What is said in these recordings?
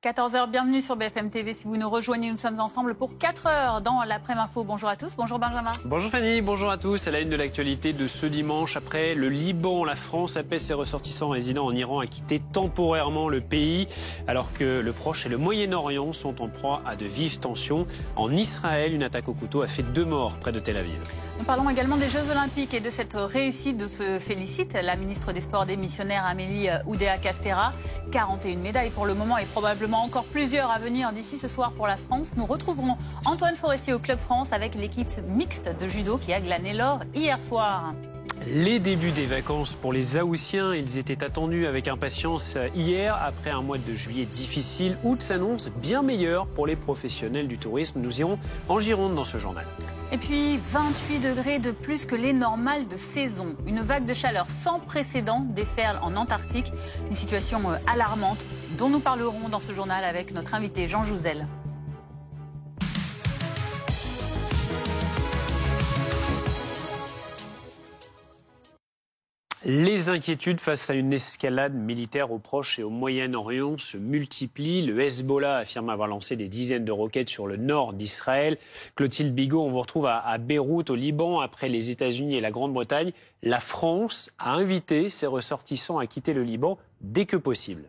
14h, bienvenue sur BFM TV. Si vous nous rejoignez, nous sommes ensemble pour 4 heures dans l'après-midi info. Bonjour à tous, bonjour Benjamin. Bonjour Fanny, bonjour à tous. À la une de l'actualité de ce dimanche, après le Liban, la France appelle ses ressortissants résidant en Iran à quitter temporairement le pays, alors que le Proche et le Moyen-Orient sont en proie à de vives tensions. En Israël, une attaque au couteau a fait 2 morts près de Tel Aviv. Nous parlons également des Jeux Olympiques et de cette réussite de se félicite la ministre des Sports démissionnaire Amélie Oudéa-Castéra. 41 médailles pour le moment et probablement encore plusieurs à venir d'ici ce soir pour la France. Nous retrouverons Antoine Forestier au Club France avec l'équipe mixte de judo qui a glané l'or hier soir. Les débuts des vacances pour les Haussiens, ils étaient attendus avec impatience hier. Après un mois de juillet difficile, août s'annonce bien meilleur pour les professionnels du tourisme. Nous irons en Gironde dans ce journal. Et puis 28 degrés de plus que les normales de saison. Une vague de chaleur sans précédent déferle en Antarctique. Une situation alarmante dont nous parlerons dans ce journal avec notre invité Jean Jouzel. Les inquiétudes face à une escalade militaire au Proche et au Moyen-Orient se multiplient. Le Hezbollah affirme avoir lancé des dizaines de roquettes sur le nord d'Israël. Clotilde Bigot, on vous retrouve à Beyrouth, au Liban, après les États-Unis et la Grande-Bretagne. La France a invité ses ressortissants à quitter le Liban dès que possible.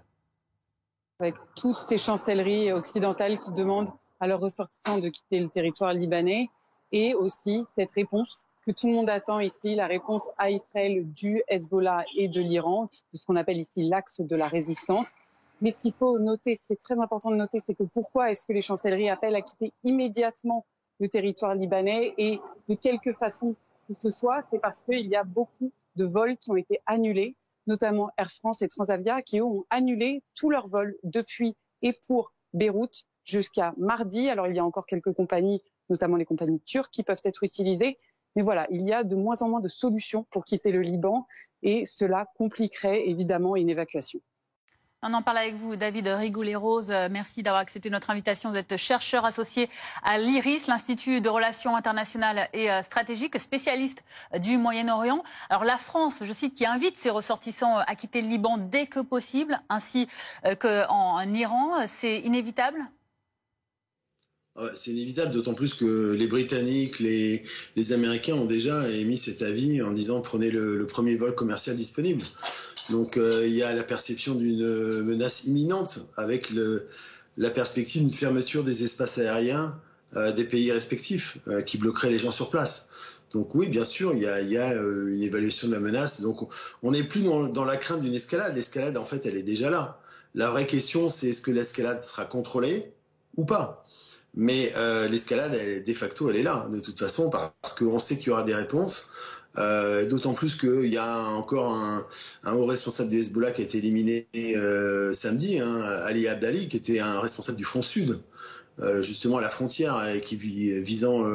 Avec toutes ces chancelleries occidentales qui demandent à leurs ressortissants de quitter le territoire libanais, et aussi cette réponse que tout le monde attend ici, la réponse à Israël du Hezbollah et de l'Iran, de ce qu'on appelle ici l'axe de la résistance. Mais ce qu'il faut noter, ce qui est très important de noter, c'est que pourquoi est-ce que les chancelleries appellent à quitter immédiatement le territoire libanais et de quelque façon que ce soit, c'est parce qu'il y a beaucoup de vols qui ont été annulés, notamment Air France et Transavia, qui ont annulé tous leurs vols depuis et pour Beyrouth jusqu'à mardi. Alors il y a encore quelques compagnies, notamment les compagnies turques, qui peuvent être utilisées. Mais voilà, il y a de moins en moins de solutions pour quitter le Liban et cela compliquerait évidemment une évacuation. On en parle avec vous, David Rigoulet-Rose. Merci d'avoir accepté notre invitation. Vous êtes chercheur associé à l'IRIS, l'Institut de Relations internationales et stratégiques, spécialiste du Moyen-Orient. Alors la France, je cite, qui invite ses ressortissants à quitter le Liban dès que possible, ainsi qu'en Iran, c'est inévitable ? C'est inévitable, d'autant plus que les Britanniques, les Américains ont déjà émis cet avis en disant prenez le premier vol commercial disponible. Donc il y a la perception d'une menace imminente avec la perspective d'une fermeture des espaces aériens des pays respectifs qui bloquerait les gens sur place. Donc oui, bien sûr, il y a une évaluation de la menace. Donc on n'est plus dans la crainte d'une escalade. L'escalade, en fait, elle est déjà là. La vraie question, c'est est-ce que l'escalade sera contrôlée ou pas ? Mais l'escalade, de facto, elle est là, de toute façon, parce qu'on sait qu'il y aura des réponses. D'autant plus qu'il y a encore un haut responsable du Hezbollah qui a été éliminé samedi, Ali Abdali, qui était un responsable du front sud, justement à la frontière, et qui visant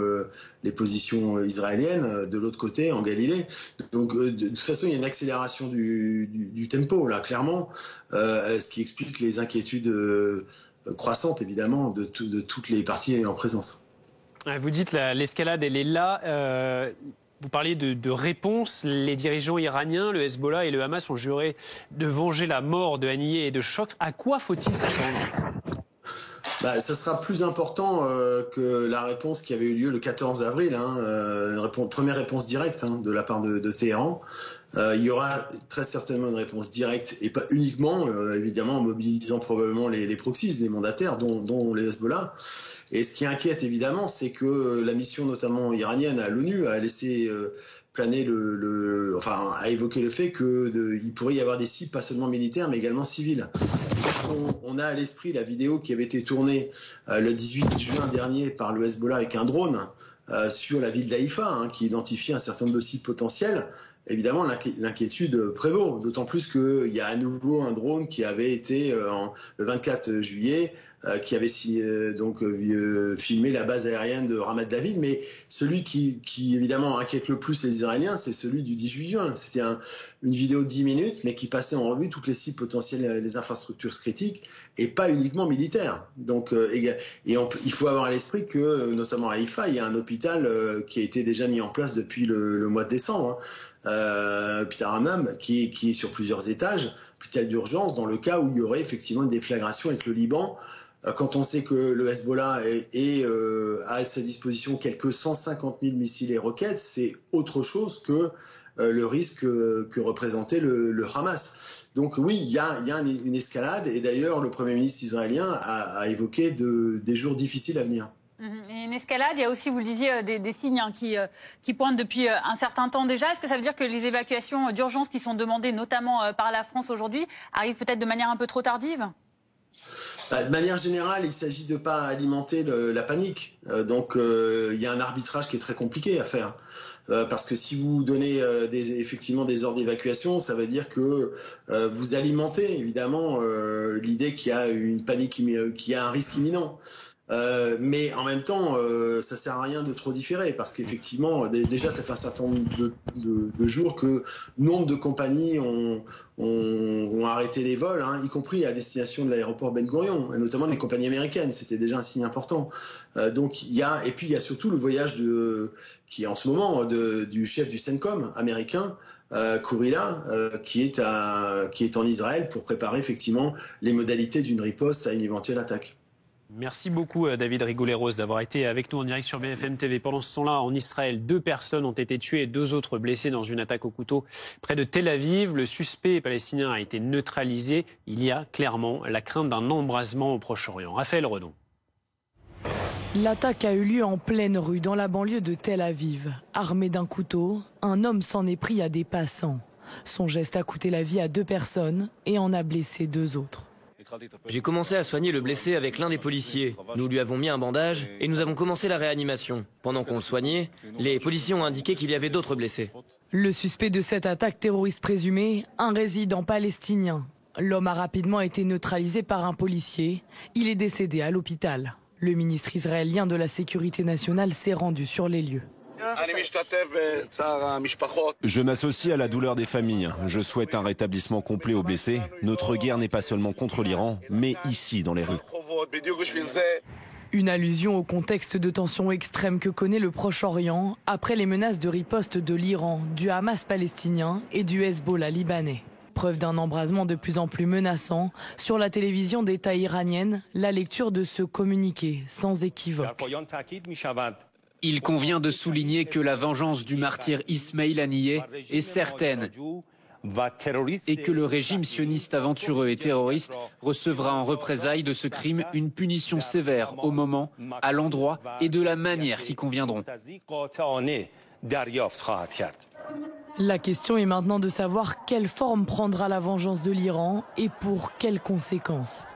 les positions israéliennes de l'autre côté, en Galilée. Donc de toute façon, il y a une accélération du tempo, là, clairement, ce qui explique les inquiétudes croissante évidemment de toutes les parties en présence. Vous dites l'escalade elle est là. Vous parliez de réponse. Les dirigeants iraniens, le Hezbollah et le Hamas ont juré de venger la mort de Haniyeh et de Chokr. À quoi faut-il s'attendre ? Ça sera plus important que la réponse qui avait eu lieu le 14 avril, une première réponse directe de la part de Téhéran. Il y aura très certainement une réponse directe et pas uniquement, évidemment, en mobilisant probablement les proxies, les mandataires, dont les Hezbollah. Et ce qui inquiète évidemment, c'est que la mission notamment iranienne à l'ONU a laissé planer a évoqué le fait qu'il pourrait y avoir des cibles pas seulement militaires mais également civiles. Quand on a à l'esprit la vidéo qui avait été tournée le 18 juin dernier par le Hezbollah avec un drone sur la ville d'Haïfa, qui identifie un certain nombre de cibles potentiels, évidemment l'inquiétude prévaut, d'autant plus qu'il y a à nouveau un drone qui avait été le 24 juillet qui avait filmé la base aérienne de Ramat David, mais celui qui évidemment inquiète le plus les Israéliens, c'est celui du 18 juin. C'était une vidéo de 10 minutes, mais qui passait en revue toutes les cibles potentielles, les infrastructures critiques, et pas uniquement militaires. Donc, il faut avoir à l'esprit que, notamment à Haïfa, il y a un hôpital qui a été déjà mis en place depuis le mois de décembre, l'hôpital Rambam, qui est sur plusieurs étages, hôpital d'urgence, dans le cas où il y aurait effectivement une déflagration avec le Liban. Quand on sait que le Hezbollah a à sa disposition quelques 150 000 missiles et roquettes, c'est autre chose que le risque que représentait le Hamas. Donc oui, il y a une escalade, et d'ailleurs le Premier ministre israélien a évoqué des jours difficiles à venir. Et une escalade, il y a aussi, vous le disiez, des signes qui pointent depuis un certain temps déjà. Est-ce que ça veut dire que les évacuations d'urgence qui sont demandées, notamment par la France aujourd'hui, arrivent peut-être de manière un peu trop tardive ? De manière générale, il s'agit de ne pas alimenter la panique. Donc il y a un arbitrage qui est très compliqué à faire. Parce que si vous donnez effectivement des ordres d'évacuation, ça veut dire que vous alimentez évidemment l'idée qu'il y a une panique, qu'il y a un risque imminent. Mais en même temps, ça sert à rien de trop différer, parce qu'effectivement, déjà, ça fait un certain nombre de jours que nombre de compagnies ont arrêté les vols, y compris à destination de l'aéroport Ben Gurion, et notamment des compagnies américaines. C'était déjà un signe important. Donc et puis il y a surtout le voyage qui est en ce moment du chef du CENTCOM américain, Kurila, qui est en Israël pour préparer effectivement les modalités d'une riposte à une éventuelle attaque. Merci beaucoup David Rigoulet-Rose d'avoir été avec nous en direct sur BFM TV. Pendant ce temps-là, en Israël, 2 personnes ont été tuées et 2 autres blessées dans une attaque au couteau près de Tel Aviv. Le suspect palestinien a été neutralisé. Il y a clairement la crainte d'un embrasement au Proche-Orient. Raphaël Redon. L'attaque a eu lieu en pleine rue dans la banlieue de Tel Aviv. Armé d'un couteau, un homme s'en est pris à des passants. Son geste a coûté la vie à 2 personnes et en a blessé 2 autres. J'ai commencé à soigner le blessé avec l'un des policiers. Nous lui avons mis un bandage et nous avons commencé la réanimation. Pendant qu'on le soignait, les policiers ont indiqué qu'il y avait d'autres blessés. Le suspect de cette attaque terroriste présumée, un résident palestinien. L'homme a rapidement été neutralisé par un policier. Il est décédé à l'hôpital. Le ministre israélien de la Sécurité nationale s'est rendu sur les lieux. Je m'associe à la douleur des familles. Je souhaite un rétablissement complet aux blessés. Notre guerre n'est pas seulement contre l'Iran, mais ici, dans les rues. Une allusion au contexte de tension extrême que connaît le Proche-Orient après les menaces de riposte de l'Iran, du Hamas palestinien et du Hezbollah libanais. Preuve d'un embrasement de plus en plus menaçant, sur la télévision d'État iranienne, la lecture de ce communiqué sans équivoque. Il convient de souligner que la vengeance du martyr Ismail Haniyeh est certaine et que le régime sioniste aventureux et terroriste recevra en représailles de ce crime une punition sévère au moment, à l'endroit et de la manière qui conviendront. La question est maintenant de savoir quelle forme prendra la vengeance de l'Iran et pour quelles conséquences.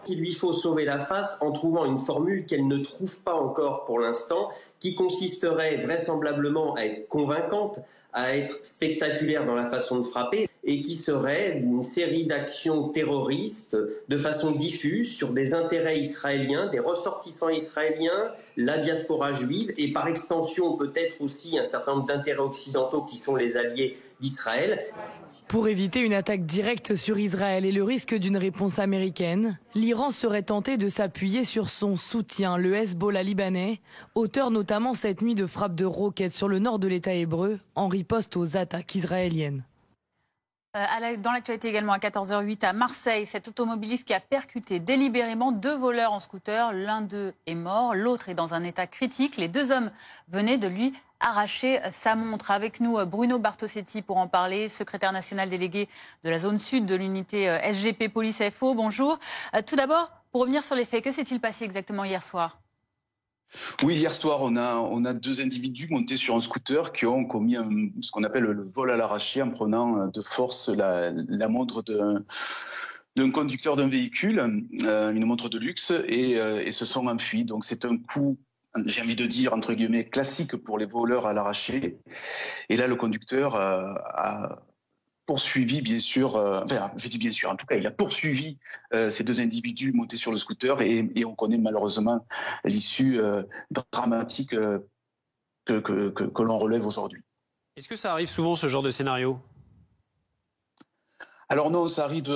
Il lui faut sauver la face en trouvant une formule qu'elle ne trouve pas encore pour l'instant, qui consisterait vraisemblablement à être convaincante, à être spectaculaire dans la façon de frapper, et qui serait une série d'actions terroristes de façon diffuse sur des intérêts israéliens, des ressortissants israéliens, la diaspora juive, et par extension peut-être aussi un certain nombre d'intérêts occidentaux qui sont les alliés d'Israël. Pour éviter une attaque directe sur Israël et le risque d'une réponse américaine, l'Iran serait tenté de s'appuyer sur son soutien, le Hezbollah libanais, auteur notamment cette nuit de frappes de roquettes sur le nord de l'État hébreu, en riposte aux attaques israéliennes. Dans l'actualité également, à 14h08, à Marseille, cet automobiliste qui a percuté délibérément 2 voleurs en scooter. L'un d'eux est mort, l'autre est dans un état critique. Les 2 hommes venaient de lui arracher sa montre. Avec nous, Bruno Bartosetti pour en parler, secrétaire national délégué de la zone sud de l'unité SGP Police FO. Bonjour. Tout d'abord, pour revenir sur les faits, que s'est-il passé exactement hier soir ? Oui, hier soir, on a 2 individus montés sur un scooter qui ont commis ce qu'on appelle le vol à l'arraché en prenant de force la montre d'un conducteur d'un véhicule, une montre de luxe, et se sont enfuis. Donc c'est un coup, j'ai envie de dire, entre guillemets, classique pour les voleurs à l'arraché. Et là, le conducteur a poursuivi, bien sûr, je dis bien sûr, en tout cas, il a poursuivi ces 2 individus montés sur le scooter et on connaît malheureusement l'issue dramatique que l'on relève aujourd'hui. Est-ce que ça arrive souvent, ce genre de scénario ? Alors non, ça arrive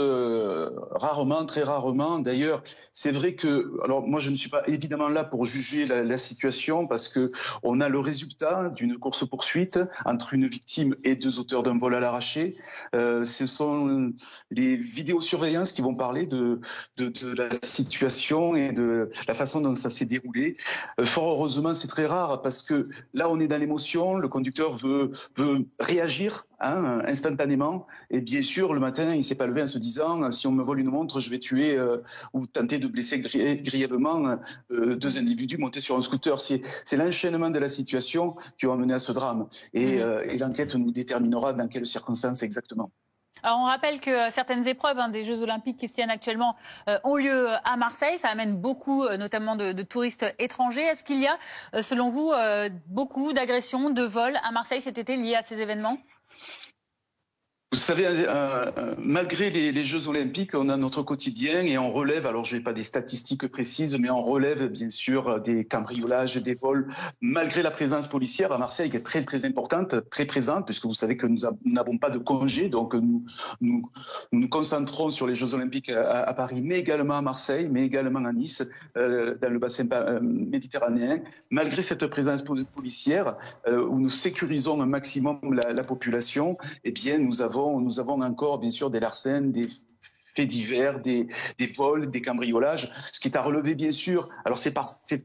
rarement, très rarement. D'ailleurs, c'est vrai que, alors moi je ne suis pas évidemment là pour juger la situation parce que on a le résultat d'une course-poursuite entre une victime et 2 auteurs d'un vol à l'arraché. Ce sont les vidéosurveillances qui vont parler de la situation et de la façon dont ça s'est déroulé. Fort heureusement, c'est très rare parce que là on est dans l'émotion, le conducteur veut réagir instantanément et bien sûr le matin il s'est pas levé en se disant si on me vole une montre je vais tuer ou tenter de blesser grièvement 2 individus montés sur un scooter. C'est l'enchaînement de la situation qui a amené à ce drame et l'enquête nous déterminera dans quelles circonstances exactement. Alors on rappelle que certaines épreuves des Jeux Olympiques qui se tiennent actuellement ont lieu à Marseille. Ça amène beaucoup notamment de touristes étrangers. Est-ce qu'il y a selon vous beaucoup d'agressions, de vols à Marseille cet été liés à ces événements ? Vous savez, malgré les Jeux Olympiques, on a notre quotidien et on relève, alors je n'ai pas des statistiques précises, mais on relève bien sûr des cambriolages, des vols, malgré la présence policière à Marseille qui est très très importante, très présente, puisque vous savez que nous n'avons pas de congé, donc nous concentrons sur les Jeux Olympiques à Paris, mais également à Marseille, mais également à Nice, dans le bassin méditerranéen. Malgré cette présence policière, où nous sécurisons un maximum la population, eh bien nous avons encore, bien sûr, des larcènes, des faits divers, des vols, des cambriolages. Ce qui est à relever, bien sûr, alors c'est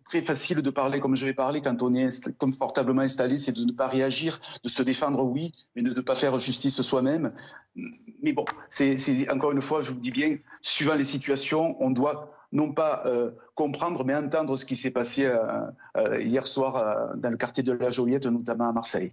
très facile de parler comme je vais parler quand on est confortablement installé, c'est de ne pas réagir, de se défendre, oui, mais de ne pas faire justice soi-même. Mais bon, c'est encore une fois, je vous le dis bien, suivant les situations, on doit non pas comprendre, mais entendre ce qui s'est passé hier soir dans le quartier de la Joliette, notamment à Marseille.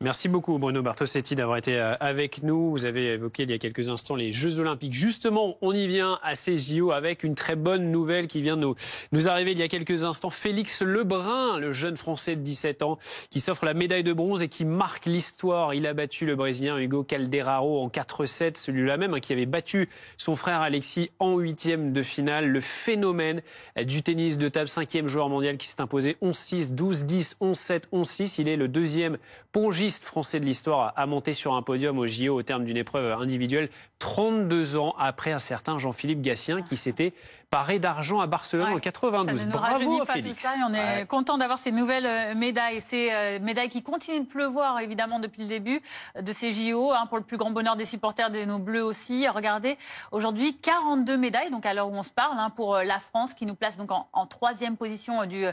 Merci beaucoup Bruno Bartosetti d'avoir été avec nous. Vous avez évoqué il y a quelques instants les Jeux Olympiques. Justement, on y vient à ces JO avec une très bonne nouvelle qui vient de nous arriver il y a quelques instants. Félix Lebrun, le jeune Français de 17 ans, qui s'offre la médaille de bronze et qui marque l'histoire. Il a battu le Brésilien Hugo Calderaro en 4-7, celui-là même qui avait battu son frère Alexis en 8e de finale. Le phénomène du tennis de table, 5e joueur mondial qui s'est imposé 11-6, 12-10, 11-7, 11-6. Il est le 2e pongiste français de l'histoire à monter sur un podium au JO au terme d'une épreuve individuelle, 32 ans après un certain Jean-Philippe Gatien qui s'était paré d'argent à Barcelone en 92. Bravo à Félix. On est content d'avoir ces nouvelles médailles. Ces médailles qui continuent de pleuvoir évidemment depuis le début de ces JO, pour le plus grand bonheur des supporters de nos Bleus aussi. Regardez, aujourd'hui 42 médailles, donc à l'heure où on se parle, pour la France qui nous place donc en 3e position du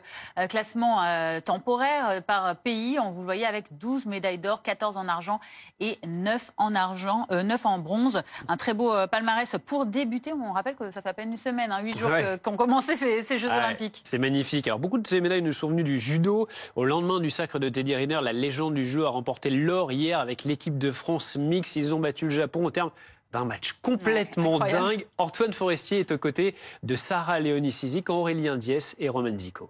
classement temporaire par pays. Vous le voyez avec 12 médailles d'or, 14 en argent et 9 en bronze. Un très beau palmarès pour débuter. On rappelle que ça fait à peine une semaine, 8 jours qu'ont commencé ces Jeux Olympiques. C'est magnifique. Alors, beaucoup de ces médailles nous sont venues du judo. Au lendemain du sacre de Teddy Riner, la légende du judo a remporté l'or hier avec l'équipe de France mixte. Ils ont battu le Japon au terme d'un match complètement dingue. Antoine Forestier est aux côtés de Sarah Léonie-Sizik, Aurélien Diès et Romain Dico.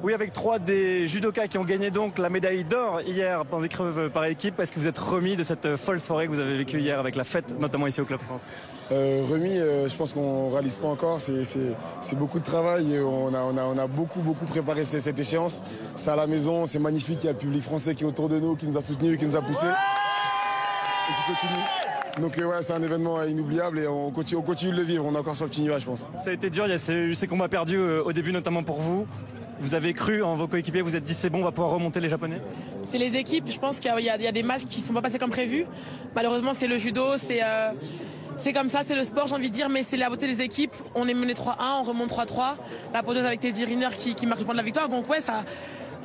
Oui, avec 3 des judokas qui ont gagné donc la médaille d'or hier pendant l'épreuve par équipe. Est-ce que vous êtes remis de cette folle soirée que vous avez vécue hier avec la fête, notamment ici au Club France? Remis, je pense qu'on ne réalise pas encore. C'est beaucoup de travail et on a beaucoup préparé cette échéance. C'est à la maison, c'est magnifique. Il y a le public français qui est autour de nous, qui nous a soutenus, qui nous a poussés et qui continue. Donc c'est un événement inoubliable et on continue de le vivre. On est encore sur le petit nuage, je pense. Ça a été dur, il y a eu ces combats perdus au début, notamment pour vous. Vous avez cru en vos coéquipiers, vous êtes dit c'est bon, on va pouvoir remonter les Japonais? C'est les équipes, je pense qu'il y a des matchs qui ne sont pas passés comme prévu. Malheureusement, c'est le judo, c'est comme ça, c'est le sport, j'ai envie de dire, mais c'est la beauté des équipes. On est mené 3-1, on remonte 3-3. La poteuse avec Teddy Riner qui marque le point de la victoire. Donc ça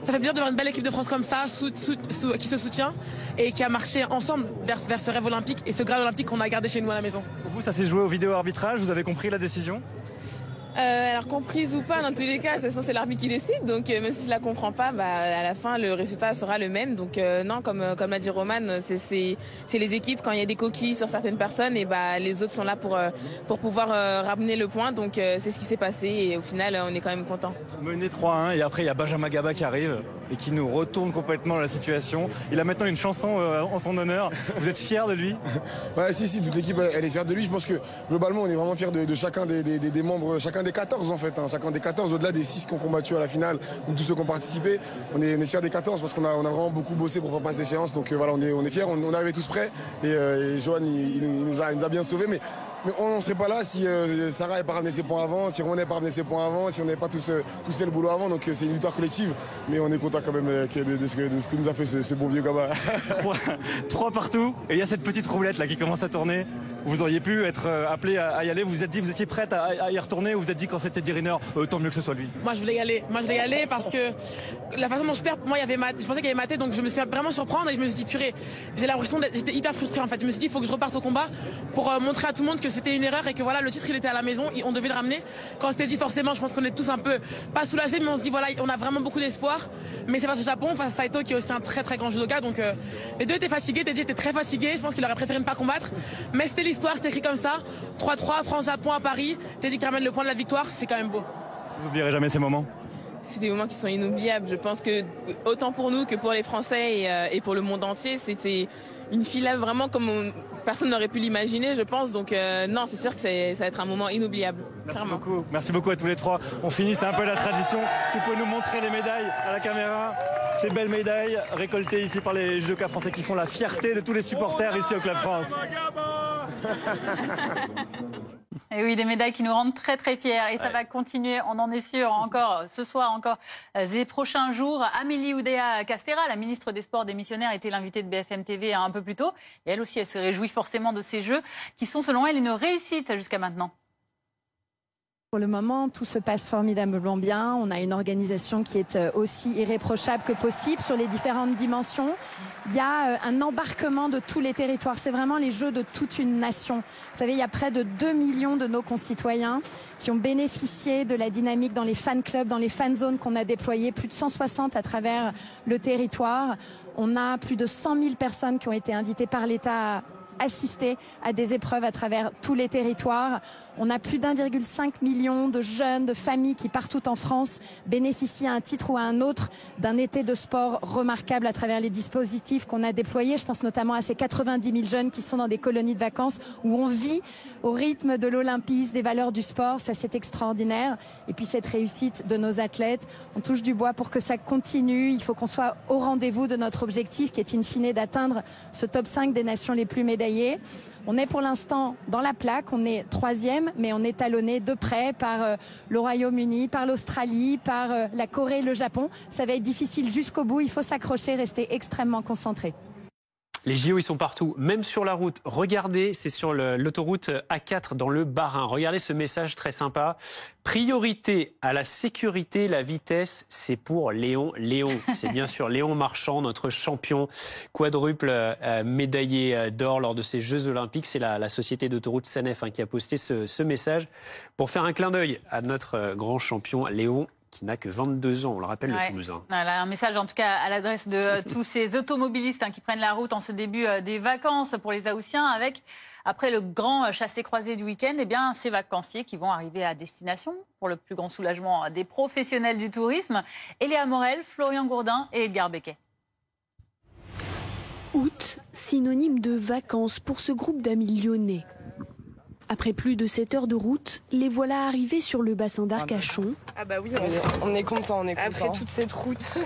fait plaisir de voir une belle équipe de France comme ça, qui se soutient et qui a marché ensemble vers ce rêve olympique et ce graal olympique qu'on a gardé chez nous à la maison. Pour vous, ça s'est joué au vidéo arbitrage, vous avez compris la décision? Alors comprise ou pas, dans tous les cas, c'est l'arbitre qui décide. Donc même si je la comprends pas, à la fin le résultat sera le même. Donc non, comme l'a dit Roman, c'est les équipes, quand il y a des coquilles sur certaines personnes, et les autres sont là pour pouvoir ramener le point. Donc c'est ce qui s'est passé et au final on est quand même content. Mené 3-1 et après il y a Benjamin Gaba qui arrive. et qui nous retourne complètement la situation. Il a maintenant une chanson en son honneur. Vous êtes fiers de lui? Ouais, si, toute l'équipe elle est fière de lui. Je pense que globalement on est vraiment fiers de chacun des membres, chacun des 14 en fait. Chacun des 14, au-delà des 6 qui ont combattu à la finale, ou tous ceux qui ont participé. On est fiers des 14 parce qu'on a vraiment beaucoup bossé pour préparer cette échéance. Donc voilà, on est fiers, on arrivait tous prêts. Et Johan il nous a bien sauvés. Mais on ne serait pas là si Sarah n'avait pas ramené ses points avant, si Ron n'avait pas ramené ses points avant, si on n'avait pas tous fait le boulot avant. Donc c'est une victoire collective. Mais on est content quand même de ce que nous a fait ce bon vieux gamin. 3 partout. Et il y a cette petite roulette là qui commence à tourner. Vous auriez pu être appelé à y aller. Vous vous êtes dit, vous étiez prête à y retourner. Ou vous êtes dit quand c'était Diriner, tant mieux que ce soit lui. Moi je voulais y aller parce que la façon dont je perds, pour moi je pensais qu'il y avait maté, donc je me suis fait vraiment surprendre et je me suis dit purée, j'ai l'impression j'étais hyper frustrée en fait. Je me suis dit il faut que je reparte au combat pour montrer à tout le monde que c'était une erreur et que voilà, le titre il était à la maison, on devait le ramener. Quand c'était dit forcément, je pense qu'on est tous un peu pas soulagés, mais on se dit voilà, on a vraiment beaucoup d'espoir. Mais c'est face au Japon, face à Saito qui est aussi un très très grand judoka, donc les deux étaient fatigués. Teddy était très fatigué, je pense qu'il aurait préféré ne pas combattre, mais c'était l'histoire, c'était écrit comme ça. 3-3 France-Japon à Paris, Teddy qui ramène le point de la victoire, c'est quand même beau. Vous n'oublierez jamais ces moments? C'est des moments qui sont inoubliables. Je pense que autant pour nous que pour les Français et pour le monde entier, c'était une finale vraiment comme personne n'aurait pu l'imaginer, je pense. Donc non, c'est sûr que ça va être un moment inoubliable. Merci beaucoup à tous les 3. On finit, c'est un peu la tradition. Si vous pouvez nous montrer les médailles à la caméra, ces belles médailles récoltées ici par les judokas français qui font la fierté de tous les supporters ici au Club France. Et oui, des médailles qui nous rendent très très fiers. Et ça va continuer, on en est sûr, encore ce soir, encore les prochains jours. Amélie Oudéa-Castéra, la ministre des Sports démissionnaire, était l'invitée de BFM TV un peu plus tôt. Et elle aussi, elle se réjouit forcément de ces Jeux qui sont selon elle une réussite jusqu'à maintenant. Pour le moment, tout se passe formidablement bien. On a une organisation qui est aussi irréprochable que possible sur les différentes dimensions. Il y a un embarquement de tous les territoires. C'est vraiment les Jeux de toute une nation. Vous savez, il y a près de 2 millions de nos concitoyens qui ont bénéficié de la dynamique dans les fan clubs, dans les fan zones qu'on a déployées, plus de 160 à travers le territoire. On a plus de 100 000 personnes qui ont été invitées par l'État à assister à des épreuves à travers tous les territoires. On a plus d'1,5 million de jeunes, de familles qui partout en France bénéficient à un titre ou à un autre d'un été de sport remarquable à travers les dispositifs qu'on a déployés. Je pense notamment à ces 90 000 jeunes qui sont dans des colonies de vacances où on vit au rythme de l'olympisme, des valeurs du sport. Ça, c'est extraordinaire. Et puis cette réussite de nos athlètes, on touche du bois pour que ça continue. Il faut qu'on soit au rendez-vous de notre objectif qui est in fine d'atteindre ce top 5 des nations les plus médaillées. On est pour l'instant dans la plaque, on est 3e, mais on est talonné de près par le Royaume-Uni, par l'Australie, par la Corée, le Japon. Ça va être difficile jusqu'au bout, il faut s'accrocher, rester extrêmement concentré. Les JO, ils sont partout, même sur la route. Regardez, c'est sur l'autoroute A4 dans le Bas-Rhin. Regardez ce message très sympa. Priorité à la sécurité, la vitesse, c'est pour Léon. Léon, c'est bien sûr Léon Marchand, notre champion quadruple médaillé d'or lors de ces Jeux Olympiques. C'est la société d'autoroute SANEF qui a posté ce message pour faire un clin d'œil à notre grand champion Léon, qui n'a que 22 ans, on le rappelle, le Toulousain. Voilà, un message en tout cas à l'adresse de tous ces automobilistes qui prennent la route en ce début des vacances pour les Haussiens avec, après le grand chassé-croisé du week-end, eh bien, ces vacanciers qui vont arriver à destination pour le plus grand soulagement des professionnels du tourisme. Eléa Morel, Florian Gourdin et Edgar Becquet. Août, synonyme de vacances pour ce groupe d'amis lyonnais. Après plus de 7 heures de route, les voilà arrivés sur le bassin d'Arcachon. Ah bah oui, on est content, on est content. Après toute cette route.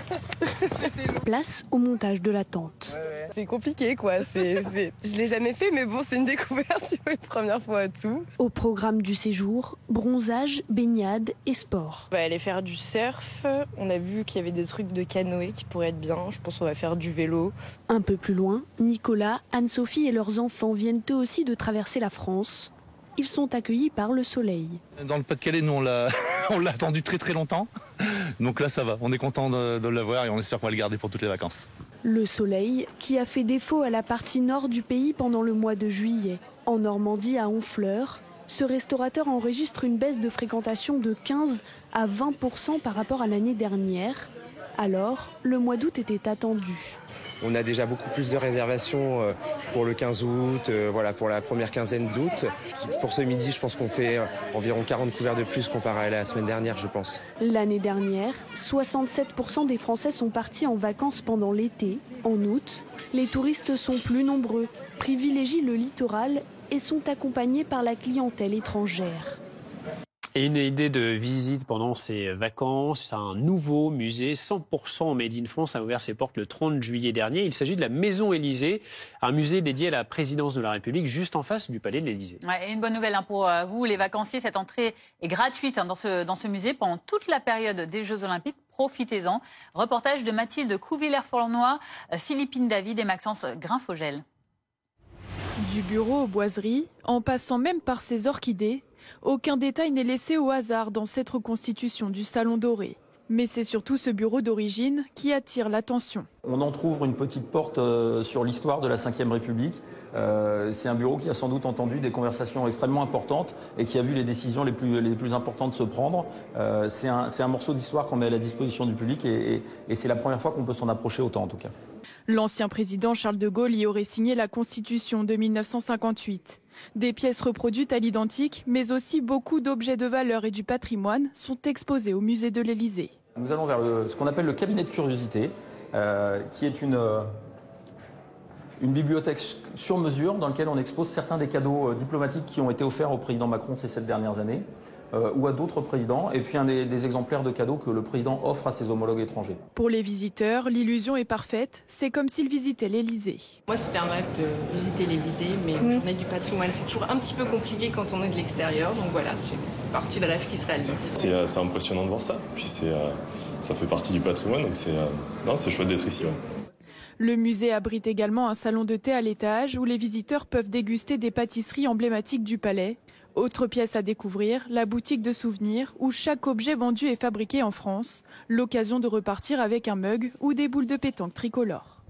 Place au montage de la tente. C'est compliqué quoi, je l'ai jamais fait mais bon c'est une découverte, une première fois à tout. Au programme du séjour, bronzage, baignade et sport. On va aller faire du surf, on a vu qu'il y avait des trucs de canoë qui pourraient être bien, je pense qu'on va faire du vélo. Un peu plus loin, Nicolas, Anne-Sophie et leurs enfants viennent eux aussi de traverser la France. Ils sont accueillis par le soleil. Dans le Pas-de-Calais, nous, on l'a attendu très très longtemps. Donc là, ça va. On est content de l'avoir et on espère qu'on va le garder pour toutes les vacances. Le soleil qui a fait défaut à la partie nord du pays pendant le mois de juillet. En Normandie, à Honfleur, ce restaurateur enregistre une baisse de fréquentation de 15 à 20% par rapport à l'année dernière. Alors, le mois d'août était attendu. On a déjà beaucoup plus de réservations pour le 15 août, voilà, pour la première quinzaine d'août. Pour ce midi, je pense qu'on fait environ 40 couverts de plus comparé à la semaine dernière, je pense. L'année dernière, 67% des Français sont partis en vacances pendant l'été. En août, les touristes sont plus nombreux, privilégient le littoral et sont accompagnés par la clientèle étrangère. Et une idée de visite pendant ces vacances, un nouveau musée 100% Made in France a ouvert ses portes le 30 juillet dernier. Il s'agit de la Maison Élysée, un musée dédié à la présidence de la République, juste en face du palais de l'Élysée. Ouais, et une bonne nouvelle pour vous, les vacanciers, cette entrée est gratuite dans ce musée pendant toute la période des Jeux Olympiques. Profitez-en. Reportage de Mathilde Couvillère-Fournois, Philippine David et Maxence Grinfogel. Du bureau aux boiseries, en passant même par ces orchidées, aucun détail n'est laissé au hasard dans cette reconstitution du Salon Doré. Mais c'est surtout ce bureau d'origine qui attire l'attention. On entrouvre une petite porte sur l'histoire de la Ve République. C'est un bureau qui a sans doute entendu des conversations extrêmement importantes et qui a vu les décisions les plus importantes se prendre. C'est un morceau d'histoire qu'on met à la disposition du public et c'est la première fois qu'on peut s'en approcher autant en tout cas. L'ancien président Charles de Gaulle y aurait signé la Constitution de 1958. Des pièces reproduites à l'identique, mais aussi beaucoup d'objets de valeur et du patrimoine sont exposés au musée de l'Élysée. Nous allons vers ce qu'on appelle le cabinet de curiosité, qui est une bibliothèque sur mesure dans laquelle on expose certains des cadeaux diplomatiques qui ont été offerts au président Macron ces 7 dernières années, ou à d'autres présidents, et puis des exemplaires de cadeaux que le président offre à ses homologues étrangers. Pour les visiteurs, l'illusion est parfaite, c'est comme s'ils visitaient l'Élysée. Moi, c'était un rêve de visiter l'Élysée, mais Journée du patrimoine, c'est toujours un petit peu compliqué quand on est de l'extérieur, donc voilà, j'ai partie de rêve qui se réalise. C'est impressionnant de voir ça, puis ça fait partie du patrimoine, donc c'est chouette d'être ici. Ouais. Le musée abrite également un salon de thé à l'étage où les visiteurs peuvent déguster des pâtisseries emblématiques du palais. Autre pièce à découvrir, la boutique de souvenirs où chaque objet vendu est fabriqué en France. L'occasion de repartir avec un mug ou des boules de pétanque tricolores.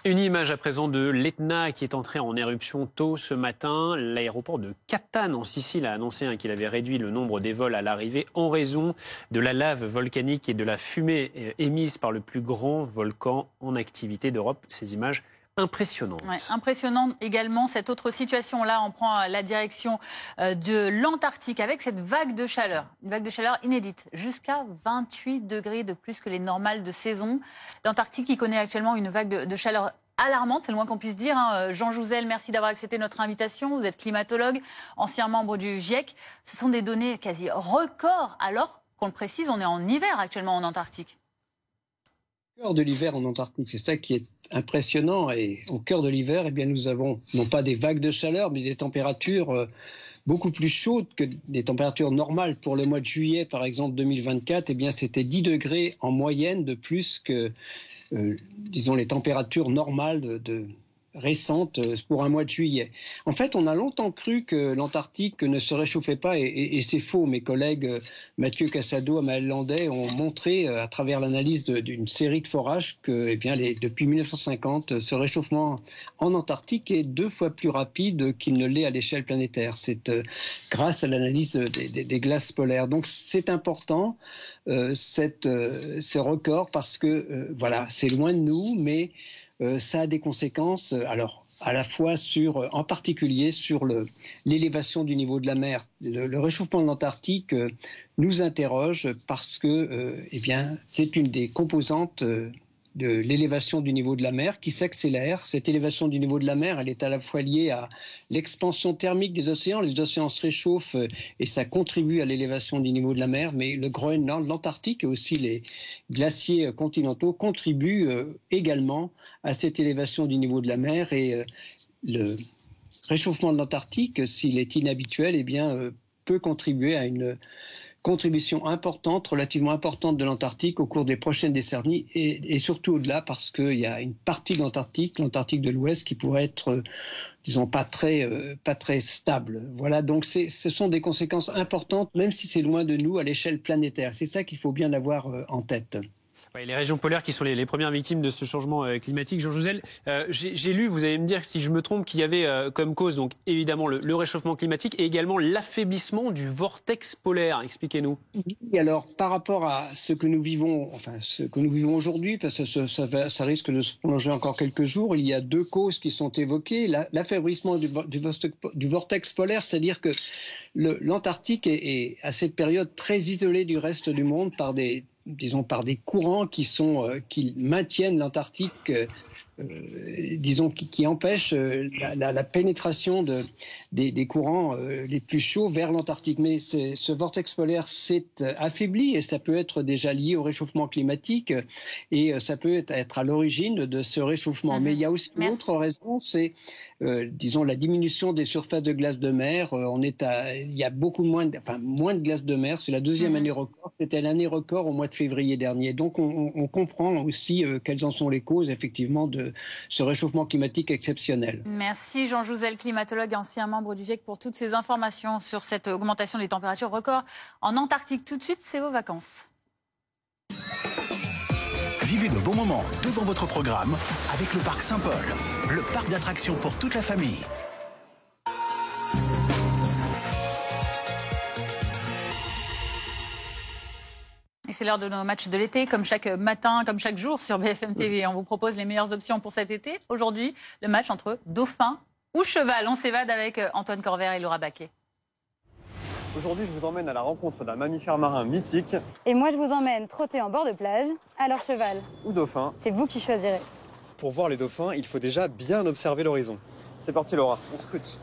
Une image à présent de l'Etna qui est entré en éruption tôt ce matin. L'aéroport de Catane en Sicile a annoncé qu'il avait réduit le nombre des vols à l'arrivée en raison de la lave volcanique et de la fumée émise par le plus grand volcan en activité d'Europe. Ces images impressionnante. Ouais, impressionnante également cette autre situation-là. On prend la direction de l'Antarctique avec cette vague de chaleur. Une vague de chaleur inédite, jusqu'à 28 degrés de plus que les normales de saison. L'Antarctique qui connaît actuellement une vague de chaleur alarmante, c'est le moins qu'on puisse dire. Jean Jouzel, merci d'avoir accepté notre invitation. Vous êtes climatologue, ancien membre du GIEC. Ce sont des données quasi records, alors qu'on le précise, on est en hiver actuellement en Antarctique. Au cœur de l'hiver en Antarctique, c'est ça qui est impressionnant. Et au cœur de l'hiver, eh bien, nous avons non pas des vagues de chaleur, mais des températures beaucoup plus chaudes que des températures normales. Pour le mois de juillet, par exemple, 2024, eh bien, c'était 10 degrés en moyenne de plus que, disons, les températures normales récentes pour un mois de juillet. En fait, on a longtemps cru que l'Antarctique ne se réchauffait pas et c'est faux. Mes collègues Mathieu Cassado, Amael Landais ont montré à travers l'analyse d'une série de forages que eh bien, depuis 1950, ce réchauffement en Antarctique est 2 fois plus rapide qu'il ne l'est à l'échelle planétaire. C'est grâce à l'analyse des glaces polaires. Donc c'est important, ces records, parce que voilà, c'est loin de nous, mais ça a des conséquences, alors à la fois en particulier sur l'élévation du niveau de la mer. Le réchauffement de l'Antarctique nous interroge parce que, eh bien, c'est une des composantes de l'élévation du niveau de la mer qui s'accélère. Cette élévation du niveau de la mer, elle est à la fois liée à l'expansion thermique des océans. Les océans se réchauffent et ça contribue à l'élévation du niveau de la mer. Mais le Groenland, l'Antarctique et aussi les glaciers continentaux contribuent également à cette élévation du niveau de la mer. Et le réchauffement de l'Antarctique, s'il est inhabituel, eh bien, peut contribuer à une contribution importante, relativement importante de l'Antarctique au cours des prochaines décennies et surtout au-delà, parce qu'il y a une partie de l'Antarctique de l'Ouest, qui pourrait être, disons, pas très stable. Voilà, donc ce sont des conséquences importantes, même si c'est loin de nous à l'échelle planétaire. C'est ça qu'il faut bien avoir en tête. Ouais, les régions polaires qui sont les premières victimes de ce changement climatique. Jean Jouzel, j'ai lu, vous allez me dire si je me trompe, qu'il y avait comme cause donc évidemment le réchauffement climatique et également l'affaiblissement du vortex polaire. Expliquez-nous. Et alors, par rapport à ce que nous vivons, aujourd'hui, parce que ça risque de se prolonger encore quelques jours, il y a deux causes qui sont évoquées. L'affaiblissement du vortex polaire, c'est-à-dire que l'Antarctique est à cette période très isolé du reste du monde par des courants qui maintiennent l'Antarctique, qui empêchent la pénétration des courants les plus chauds vers l'Antarctique. Mais ce vortex polaire s'est affaibli et ça peut être déjà lié au réchauffement climatique et ça peut être à l'origine de ce réchauffement. Mais il y a aussi une autre raison, c'est la diminution des surfaces de glace de mer. Il y a moins de glace de mer. C'est la deuxième année record. C'était l'année record au mois de février dernier. Donc on comprend aussi quelles en sont les causes effectivement de ce réchauffement climatique exceptionnel. Merci Jean Jouzel, climatologue et ancien membre du GIEC, pour toutes ces informations sur cette augmentation des températures records en Antarctique. Tout de suite, c'est vos vacances. Vivez de bons moments devant votre programme avec le Parc Saint-Paul, le parc d'attractions pour toute la famille. Et c'est l'heure de nos matchs de l'été, comme chaque matin, comme chaque jour sur BFM TV. On vous propose les meilleures options pour cet été. Aujourd'hui, le match entre Dauphin ou Cheval. On s'évade avec Antoine Corvère et Laura Baquet. Aujourd'hui, je vous emmène à la rencontre d'un mammifère marin mythique. Et moi, je vous emmène trotter en bord de plage. Alors Cheval ou Dauphin. C'est vous qui choisirez. Pour voir les dauphins, il faut déjà bien observer l'horizon. C'est parti Laura, on scrute.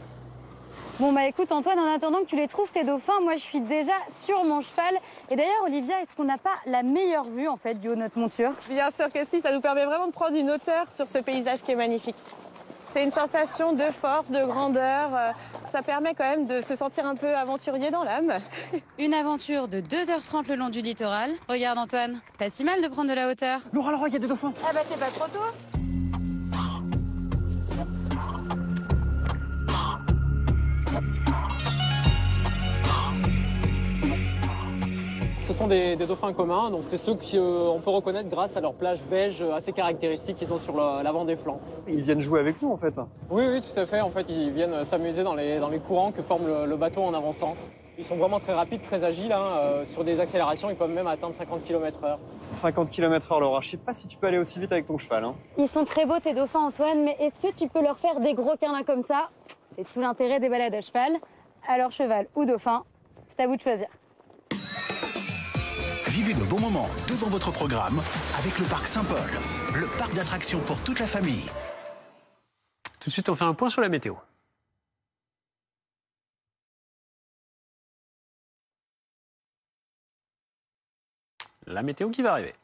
Bon bah écoute Antoine, en attendant que tu les trouves tes dauphins, moi je suis déjà sur mon cheval. Et d'ailleurs Olivia, est-ce qu'on n'a pas la meilleure vue en fait du haut de notre monture? Bien sûr que si, ça nous permet vraiment de prendre une hauteur sur ce paysage qui est magnifique. C'est une sensation de force, de grandeur, ça permet quand même de se sentir un peu aventurier dans l'âme. Une aventure de 2h30 le long du littoral. Regarde Antoine, pas si mal de prendre de la hauteur. Laura, il y a des dauphins. Ah bah c'est pas trop tôt. Ce sont des dauphins communs, donc c'est ceux qu'on peut reconnaître grâce à leur plage beige assez caractéristique qu'ils ont sur l'avant des flancs. Ils viennent jouer avec nous en fait. Oui, tout à fait. En fait, ils viennent s'amuser dans les courants que forme le bateau en avançant. Ils sont vraiment très rapides, très agiles. Sur des accélérations, ils peuvent même atteindre 50 km/h. 50 km/h, Laura. Je sais pas si tu peux aller aussi vite avec ton cheval. Ils sont très beaux tes dauphins Antoine, mais est-ce que tu peux leur faire des gros câlins comme ça? C'est tout l'intérêt des balades à cheval. Alors cheval ou dauphin, c'est à vous de choisir. Vivez de bons moments devant votre programme avec le Parc Saint-Paul, le parc d'attractions pour toute la famille. Tout de suite, on fait un point sur la météo. La météo qui va arriver.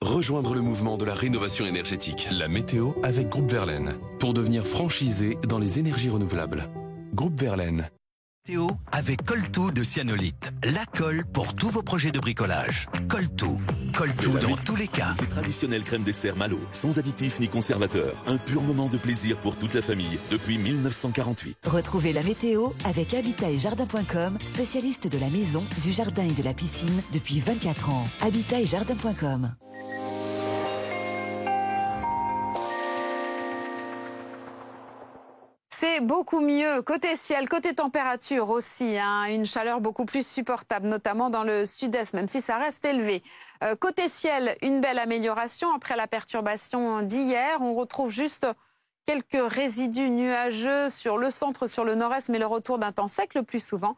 Rejoindre le mouvement de la rénovation énergétique. La météo avec Groupe Verlaine. Pour devenir franchisé dans les énergies renouvelables. Groupe Verlaine. Météo avec Coltou de Cyanolite. La colle pour tous vos projets de bricolage. Coltou. Coltou dans tous les cas. Les traditionnelles crèmes dessert Malo, sans additifs ni conservateurs. Un pur moment de plaisir pour toute la famille depuis 1948. Retrouvez la météo avec habitat-et-jardin.com, spécialiste de la maison, du jardin et de la piscine depuis 24 ans. Habitat-et-jardin.com. C'est beaucoup mieux côté ciel, côté température aussi, une chaleur beaucoup plus supportable, notamment dans le sud-est, même si ça reste élevé. Côté ciel, une belle amélioration après la perturbation d'hier. On retrouve juste quelques résidus nuageux sur le centre, sur le nord-est, mais le retour d'un temps sec le plus souvent.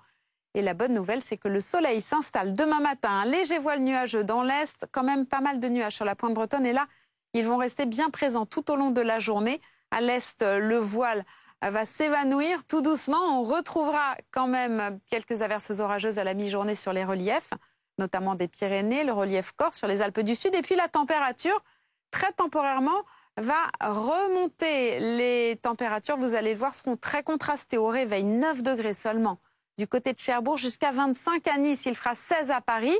Et la bonne nouvelle, c'est que le soleil s'installe demain matin. Un léger voile nuageux dans l'est, quand même pas mal de nuages sur la pointe bretonne. Et là, ils vont rester bien présents tout au long de la journée. À l'est, le voile va s'évanouir tout doucement. On retrouvera quand même quelques averses orageuses à la mi-journée sur les reliefs, notamment des Pyrénées, le relief corse sur les Alpes du Sud. Et puis la température, très temporairement, va remonter. Les températures, vous allez le voir, seront très contrastées. Au réveil, 9 degrés seulement du côté de Cherbourg, jusqu'à 25 à Nice. Il fera 16 à Paris.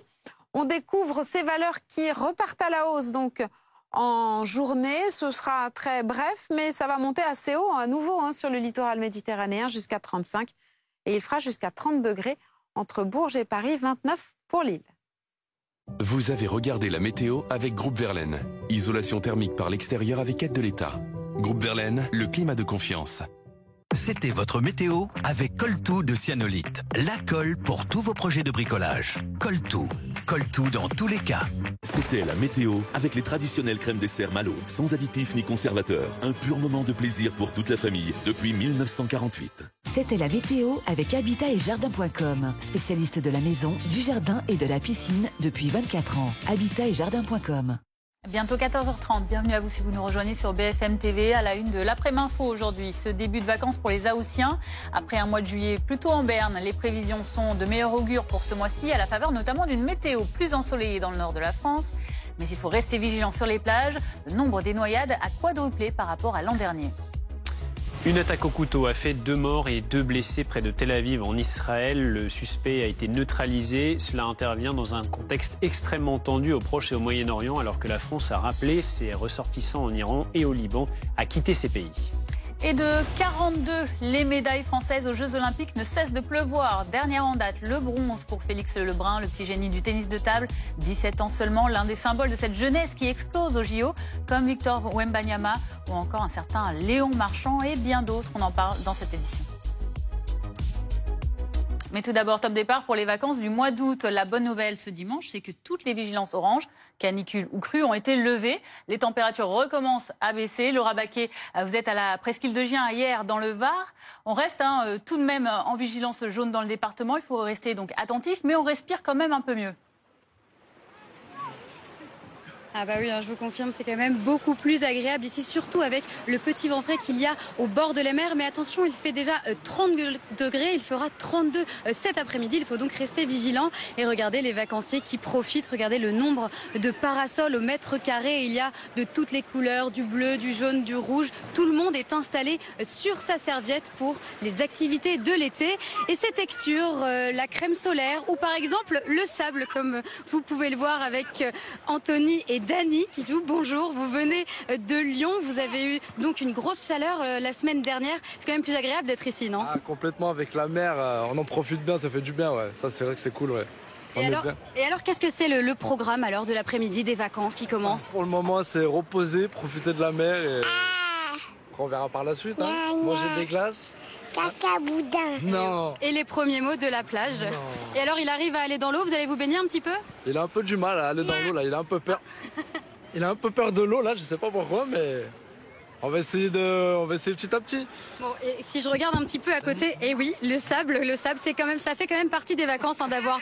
On découvre ces valeurs qui repartent à la hausse, donc en journée, ce sera très bref, mais ça va monter assez haut à nouveau sur le littoral méditerranéen jusqu'à 35. Et il fera jusqu'à 30 degrés entre Bourges et Paris, 29 pour Lille. Vous avez regardé la météo avec Groupe Verlaine. Isolation thermique par l'extérieur avec aide de l'État. Groupe Verlaine, le climat de confiance. C'était votre météo avec Coltou de Cyanolite. La colle pour tous vos projets de bricolage. Coltou. Coltou dans tous les cas. C'était la météo avec les traditionnelles crèmes dessert Malo, sans additifs ni conservateurs. Un pur moment de plaisir pour toute la famille depuis 1948. C'était la météo avec Habitat et Jardin.com, spécialiste de la maison, du jardin et de la piscine depuis 24 ans. Habitat et Jardin.com. Bientôt 14h30, bienvenue à vous si vous nous rejoignez sur BFM TV à la une de l'après-info aujourd'hui. Ce début de vacances pour les Haussiens. Après un mois de juillet plutôt en berne, les prévisions sont de meilleur augure pour ce mois-ci, à la faveur notamment d'une météo plus ensoleillée dans le nord de la France. Mais il faut rester vigilant sur les plages. Le nombre des noyades a quadruplé par rapport à l'an dernier. Une attaque au couteau a fait 2 morts et 2 blessés près de Tel Aviv en Israël. Le suspect a été neutralisé. Cela intervient dans un contexte extrêmement tendu au Proche et au Moyen-Orient alors que la France a rappelé ses ressortissants en Iran et au Liban à quitter ces pays. Et de 42, les médailles françaises aux Jeux Olympiques ne cessent de pleuvoir. Dernière en date, le bronze pour Félix Lebrun, le petit génie du tennis de table. 17 ans seulement, l'un des symboles de cette jeunesse qui explose au JO, comme Victor Wembanyama ou encore un certain Léon Marchand et bien d'autres. On en parle dans cette édition. Mais tout d'abord, top départ pour les vacances du mois d'août. La bonne nouvelle ce dimanche, c'est que toutes les vigilances orange, canicule ou crue, ont été levées. Les températures recommencent à baisser. Laura Baquet, vous êtes à la presqu'île de Gien hier dans le Var. On reste tout de même en vigilance jaune dans le département. Il faut rester donc attentif, mais on respire quand même un peu mieux. Ah bah oui, je vous confirme, c'est quand même beaucoup plus agréable ici, surtout avec le petit vent frais qu'il y a au bord de la mer. Mais attention, il fait déjà 30 degrés, il fera 32 cet après-midi. Il faut donc rester vigilant et regarder les vacanciers qui profitent. Regardez le nombre de parasols au mètre carré. Il y a de toutes les couleurs, du bleu, du jaune, du rouge. Tout le monde est installé sur sa serviette pour les activités de l'été. Et ces textures, la crème solaire ou par exemple le sable, comme vous pouvez le voir avec Anthony et Dany qui joue. Bonjour, vous venez de Lyon, vous avez eu donc une grosse chaleur la semaine dernière. C'est quand même plus agréable d'être ici, non? Complètement, avec la mer, on en profite bien, ça fait du bien, ouais. Ça c'est vrai que c'est cool, ouais. Et alors, qu'est-ce que c'est le programme alors de l'après-midi des vacances qui commence? Pour le moment, c'est reposer, profiter de la mer et après, on verra par la suite. Manger des glaces. Caca boudin. Non. Et les premiers mots de la plage. Non. Et alors, il arrive à aller dans l'eau, vous allez vous baigner un petit peu? Il a un peu du mal à aller dans l'eau, là, il a un peu peur. Il a un peu peur de l'eau, là, je sais pas pourquoi, mais on va essayer petit à petit. Bon, et si je regarde un petit peu à côté, et oui, le sable, c'est quand même, ça fait quand même partie des vacances d'avoir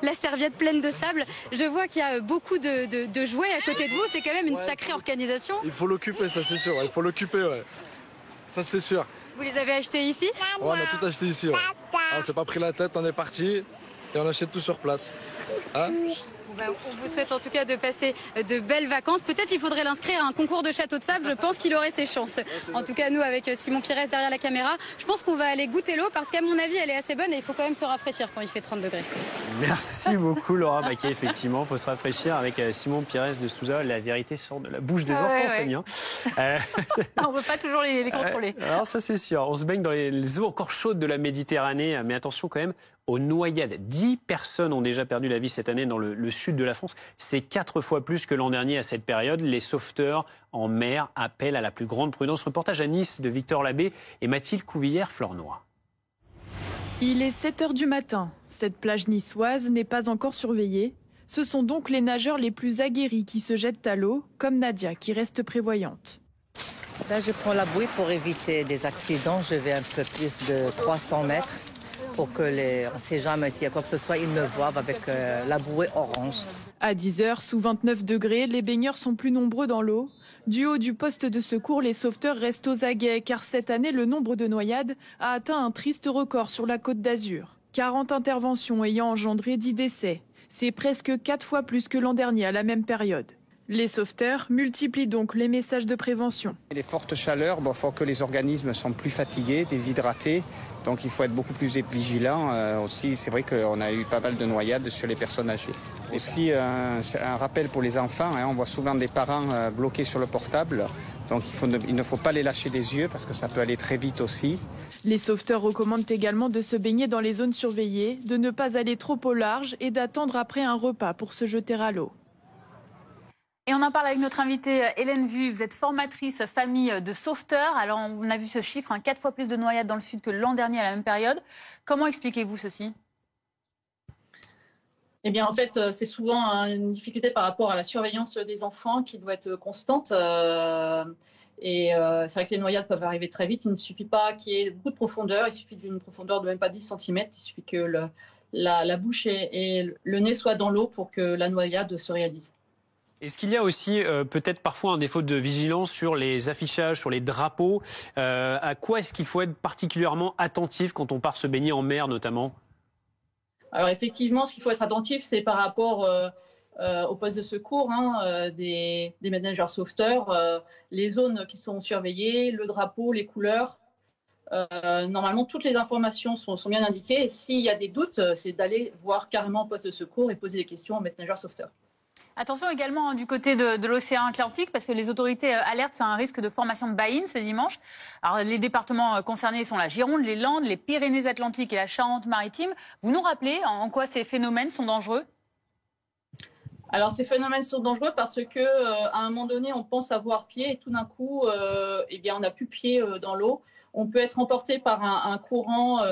la serviette pleine de sable. Je vois qu'il y a beaucoup de jouets à côté de vous, c'est quand même une sacrée organisation. Il faut l'occuper, ça c'est sûr, il faut l'occuper, ouais. Ça c'est sûr. Vous les avez achetés ici? Ouais, on a tout acheté ici, ouais. On s'est pas pris la tête, on est parti et on achète tout sur place. On vous souhaite en tout cas de passer de belles vacances. Peut-être il faudrait l'inscrire à un concours de château de sable. Je pense qu'il aurait ses chances. En tout cas, nous, avec Simon Pires derrière la caméra, je pense qu'on va aller goûter l'eau parce qu'à mon avis, elle est assez bonne et il faut quand même se rafraîchir quand il fait 30 degrés. Merci beaucoup, Laura Baquet. Effectivement, il faut se rafraîchir avec Simon Pires de Souza. La vérité sort de la bouche des enfants, Fabien. On ne peut pas toujours les contrôler. Alors ça, c'est sûr. On se baigne dans les eaux encore chaudes de la Méditerranée. Mais attention quand même aux noyades. 10 personnes ont déjà perdu la vie cette année dans le sud de la France. C'est 4 fois plus que l'an dernier à cette période. Les sauveteurs en mer appellent à la plus grande prudence. Reportage à Nice de Victor Labbé et Mathilde Couvillère-Flornois. Il est 7h du matin. Cette plage niçoise n'est pas encore surveillée. Ce sont donc les nageurs les plus aguerris qui se jettent à l'eau, comme Nadia qui reste prévoyante. Là, je prends la bouée pour éviter des accidents. Je vais un peu plus de 300 mètres. Pour que on ne sait jamais s'il y a quoi que ce soit, ils me voient avec la bouée orange. À 10h, sous 29 degrés, les baigneurs sont plus nombreux dans l'eau. Du haut du poste de secours, les sauveteurs restent aux aguets, car cette année, le nombre de noyades a atteint un triste record sur la Côte d'Azur. 40 interventions ayant engendré 10 décès. C'est presque 4 fois plus que l'an dernier à la même période. Les sauveteurs multiplient donc les messages de prévention. Les fortes chaleurs font que les organismes sont plus fatigués, déshydratés. Donc il faut être beaucoup plus vigilant. Aussi, c'est vrai qu'on a eu pas mal de noyades sur les personnes âgées. Aussi, un rappel pour les enfants. On voit souvent des parents bloqués sur le portable. Donc il ne faut pas les lâcher des yeux parce que ça peut aller très vite aussi. Les sauveteurs recommandent également de se baigner dans les zones surveillées, de ne pas aller trop au large et d'attendre après un repas pour se jeter à l'eau. Et on en parle avec notre invitée Hélène Vue. Vous êtes formatrice famille de sauveteurs. Alors on a vu ce chiffre, 4 fois plus de noyades dans le sud que l'an dernier à la même période. Comment expliquez-vous ceci ? Eh bien, en fait, c'est souvent une difficulté par rapport à la surveillance des enfants qui doit être constante. Et c'est vrai que les noyades peuvent arriver très vite. Il ne suffit pas qu'il y ait beaucoup de profondeur. Il suffit d'une profondeur de même pas 10 cm. Il suffit que la bouche et le nez soient dans l'eau pour que la noyade se réalise. Est-ce qu'il y a aussi peut-être parfois un défaut de vigilance sur les affichages, sur les drapeaux ? À quoi est-ce qu'il faut être particulièrement attentif quand on part se baigner en mer notamment ? Alors effectivement, ce qu'il faut être attentif, c'est par rapport au poste de secours des managers sauveteurs, les zones qui sont surveillées, le drapeau, les couleurs. Normalement, toutes les informations sont bien indiquées. Et s'il y a des doutes, c'est d'aller voir carrément au poste de secours et poser des questions aux managers sauveteurs. Attention également du côté de l'océan Atlantique parce que les autorités alertent sur un risque de formation de baïnes ce dimanche. Alors les départements concernés sont la Gironde, les Landes, les Pyrénées-Atlantiques et la Charente-Maritime. Vous nous rappelez en quoi ces phénomènes sont dangereux ? Alors ces phénomènes sont dangereux parce que à un moment donné on pense avoir pied et tout d'un coup on n'a plus pied dans l'eau. On peut être emporté par un courant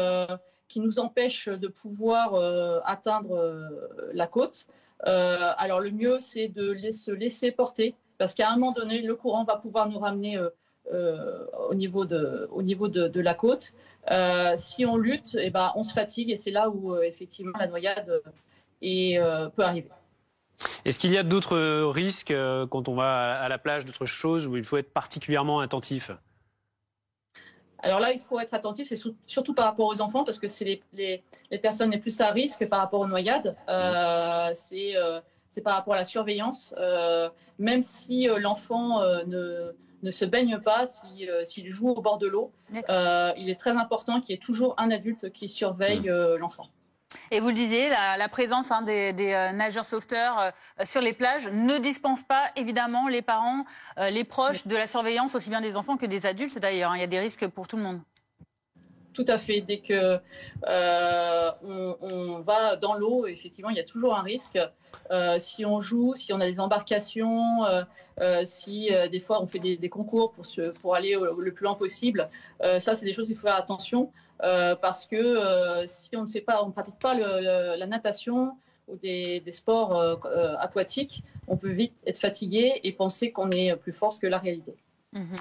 qui nous empêche de pouvoir atteindre la côte. Alors le mieux c'est de se laisser porter parce qu'à un moment donné le courant va pouvoir nous ramener au niveau de la côte. Si on lutte, on se fatigue et c'est là où effectivement la noyade peut arriver. Est-ce qu'il y a d'autres risques quand on va à la plage, d'autres choses où il faut être particulièrement attentif ? Alors là, il faut être attentif, c'est surtout par rapport aux enfants, parce que c'est les personnes les plus à risque par rapport aux noyades. C'est par rapport à la surveillance. Même si l'enfant ne se baigne pas, s'il joue au bord de l'eau, il est très important qu'il y ait toujours un adulte qui surveille l'enfant. Et vous le disiez, la présence des nageurs sauveteurs sur les plages ne dispense pas évidemment les parents, les proches de la surveillance, aussi bien des enfants que des adultes d'ailleurs. Il y a des risques pour tout le monde. Tout à fait. Dès que on va dans l'eau, effectivement, il y a toujours un risque. Si on joue, si on a des embarcations, si des fois on fait des concours pour aller le plus loin possible, ça c'est des choses qu'il faut faire attention. Parce que si on ne pratique pas la natation ou des sports aquatiques, on peut vite être fatigué et penser qu'on est plus fort que la réalité.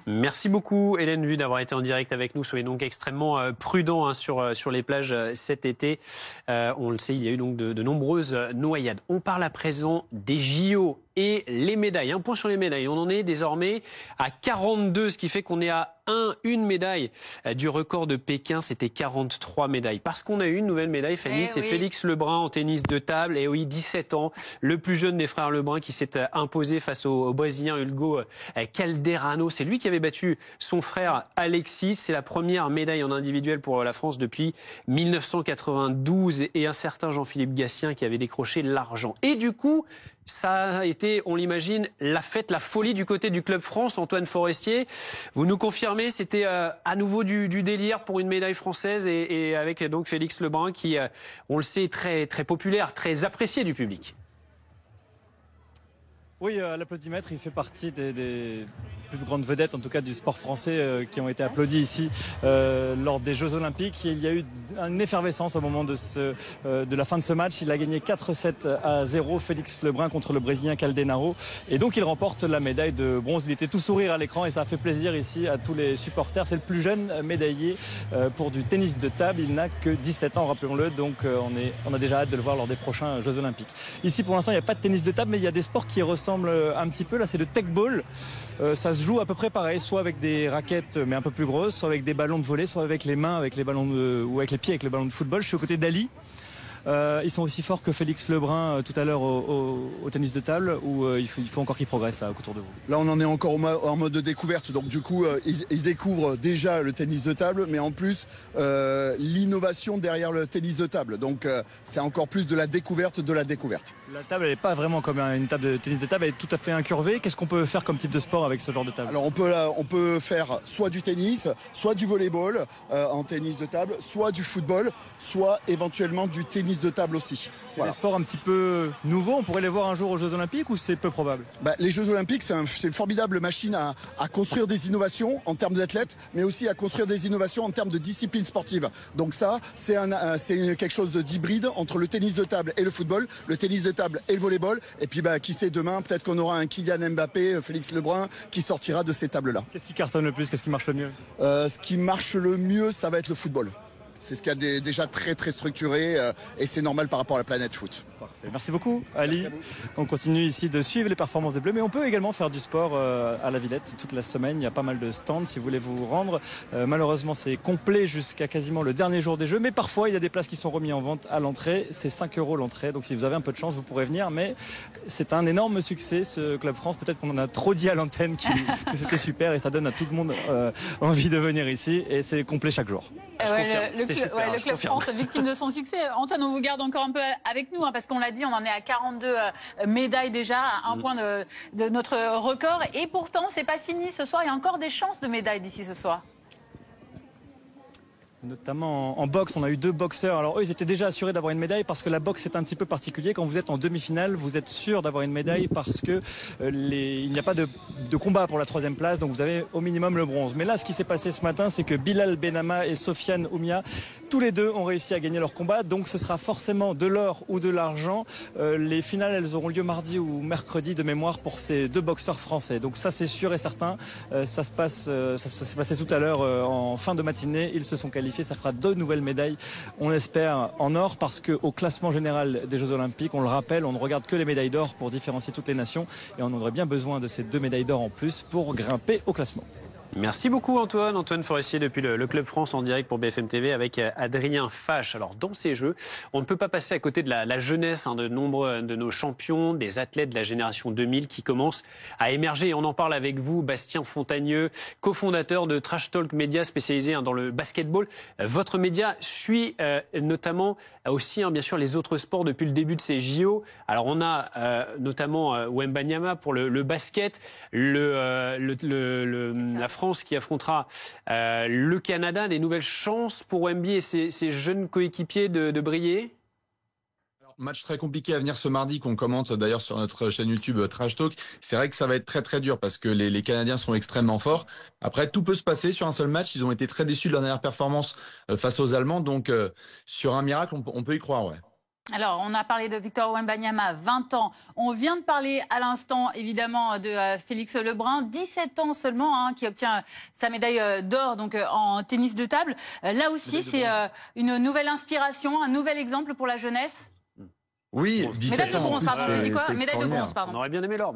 Merci beaucoup Hélène Vue d'avoir été en direct avec nous. Soyez donc extrêmement prudents sur les plages cet été. On le sait, il y a eu donc de nombreuses noyades. On parle à présent des JO et les médailles. Un point sur les médailles. On en est désormais à 42, ce qui fait qu'on est à une médaille du record de Pékin. C'était 43 médailles. Parce qu'on a eu une nouvelle médaille, Fanny, c'est Félix Lebrun en tennis de table. Et oui, 17 ans, le plus jeune des frères Lebrun qui s'est imposé face au Brésilien Hugo Calderano. C'est lui qui avait battu son frère Alexis. C'est la première médaille en individuel pour la France depuis 1992. Et un certain Jean-Philippe Gatien qui avait décroché l'argent. Et du coup, ça a été, on l'imagine, la fête, la folie du côté du Club France. Antoine Forestier, vous nous confirmez, c'était à nouveau du délire pour une médaille française et avec donc Félix Lebrun qui, on le sait, est très, très populaire, très apprécié du public. Oui, à l'applaudimètre, il fait partie des plus grandes vedettes, en tout cas du sport français, qui ont été applaudis ici lors des Jeux Olympiques. Il y a eu une effervescence au moment de la fin de ce match. Il a gagné 4-7-0, Félix Lebrun contre le Brésilien Caldenaro. Et donc il remporte la médaille de bronze. Il était tout sourire à l'écran et ça a fait plaisir ici à tous les supporters. C'est le plus jeune médaillé pour du tennis de table. Il n'a que 17 ans, rappelons-le. Donc on a déjà hâte de le voir lors des prochains Jeux Olympiques. Ici, pour l'instant, il n'y a pas de tennis de table, mais il y a des sports qui ressemblent un petit peu. Là, c'est le tech ball. Ça se joue à peu près pareil, soit avec des raquettes mais un peu plus grosses, soit avec des ballons de volley, soit avec les mains, avec les ballons ou avec les pieds, avec les ballons de football. Je suis aux côtés d'Ali. Ils sont aussi forts que Félix Lebrun tout à l'heure au tennis de table, ou il faut encore qu'ils progressent autour de vous? Là, on en est encore en mode de découverte. Donc, du coup, ils découvrent déjà le tennis de table, mais en plus, l'innovation derrière le tennis de table. Donc, c'est encore plus de la découverte de la découverte. La table, elle n'est pas vraiment comme une table de tennis de table, elle est tout à fait incurvée. Qu'est-ce qu'on peut faire comme type de sport avec ce genre de table? Alors, on peut faire soit du tennis, soit du volleyball en tennis de table, soit du football, soit éventuellement du tennis de table aussi. C'est des sports un petit peu nouveaux. On pourrait les voir un jour aux Jeux Olympiques, ou c'est peu probable? Les Jeux Olympiques, c'est une formidable machine à construire des innovations en termes d'athlètes, mais aussi à construire des innovations en termes de discipline sportive. Donc ça, c'est quelque chose d'hybride entre le tennis de table et le football, le tennis de table et le volleyball. Et puis, qui sait, demain, peut-être qu'on aura un Kylian Mbappé, Félix Lebrun, qui sortira de ces tables-là. Qu'est-ce qui cartonne le plus? Qu'est-ce qui marche le mieux? Ce qui marche le mieux, ça va être le football. C'est ce qu'il y a déjà très très structuré et c'est normal par rapport à la planète foot. Parfait. Merci beaucoup Ali. On continue ici de suivre les performances des Bleus, mais on peut également faire du sport à la Villette toute la semaine. Il y a pas mal de stands si vous voulez vous rendre. Malheureusement, c'est complet jusqu'à quasiment le dernier jour des Jeux, mais parfois il y a des places qui sont remises en vente à l'entrée. C'est 5 € l'entrée, donc si vous avez un peu de chance, vous pourrez venir. Mais c'est un énorme succès ce Club France. Peut-être qu'on en a trop dit à l'antenne que c'était super et ça donne à tout le monde envie de venir ici. Et c'est complet chaque jour. Le Club France, victime de son succès. Antoine, on vous garde encore un peu avec nous, parce qu'on l'a dit, on en est à 42 médailles déjà, à un point de notre record. Et pourtant, c'est pas fini ce soir. Il y a encore des chances de médailles d'ici ce soir. Notamment en boxe, on a eu 2 boxeurs. Alors eux, ils étaient déjà assurés d'avoir une médaille parce que la boxe c'est un petit peu particulier. Quand vous êtes en demi-finale, vous êtes sûr d'avoir une médaille parce que il n'y a pas de combat pour la 3e place, donc vous avez au minimum le bronze. Mais là, ce qui s'est passé ce matin, c'est que Bilal Benama et Sofiane Oumia, tous les deux ont réussi à gagner leur combat, donc ce sera forcément de l'or ou de l'argent. Les finales, elles auront lieu mardi ou mercredi de mémoire pour ces 2 boxeurs français. Donc ça, c'est sûr et certain. Ça s'est passé tout à l'heure en fin de matinée. Ils se sont qualifiés. Ça fera 2 nouvelles médailles, on espère, en or, parce qu'au classement général des Jeux Olympiques, on le rappelle, on ne regarde que les médailles d'or pour différencier toutes les nations, et on aurait bien besoin de ces 2 médailles d'or en plus pour grimper au classement. Merci beaucoup Antoine Forestier depuis le Club France en direct pour BFM TV avec Adrien Fache. Alors dans ces Jeux, on ne peut pas passer à côté de la jeunesse de nombreux de nos champions, des athlètes de la génération 2000 qui commencent à émerger. Et on en parle avec vous, Bastien Fontagneux, cofondateur de Trash Talk Média spécialisé dans le basketball. Votre média suit notamment aussi bien sûr les autres sports depuis le début de ces JO. Alors on a notamment Wembanyama pour le basket, la France qui affrontera le Canada. Des nouvelles chances pour Wemby et ses jeunes coéquipiers de briller? Match très compliqué à venir ce mardi qu'on commente d'ailleurs sur notre chaîne YouTube Trash Talk. C'est vrai que ça va être très très dur parce que les Canadiens sont extrêmement forts. Après, tout peut se passer sur un seul match. Ils ont été très déçus de leur dernière performance face aux Allemands. Donc sur un miracle, on peut y croire, ouais. Alors, on a parlé de Victor Wembanyama, 20 ans. On vient de parler à l'instant, évidemment, de Félix Lebrun, 17 ans seulement, qui obtient sa médaille d'or donc en tennis de table. Là aussi, c'est une nouvelle inspiration, un nouvel exemple pour la jeunesse. Oui, 17 médaille de bronze, pardon. J'ai dit quoi? Médaille de bronze, pardon. On aurait bien aimé l'or.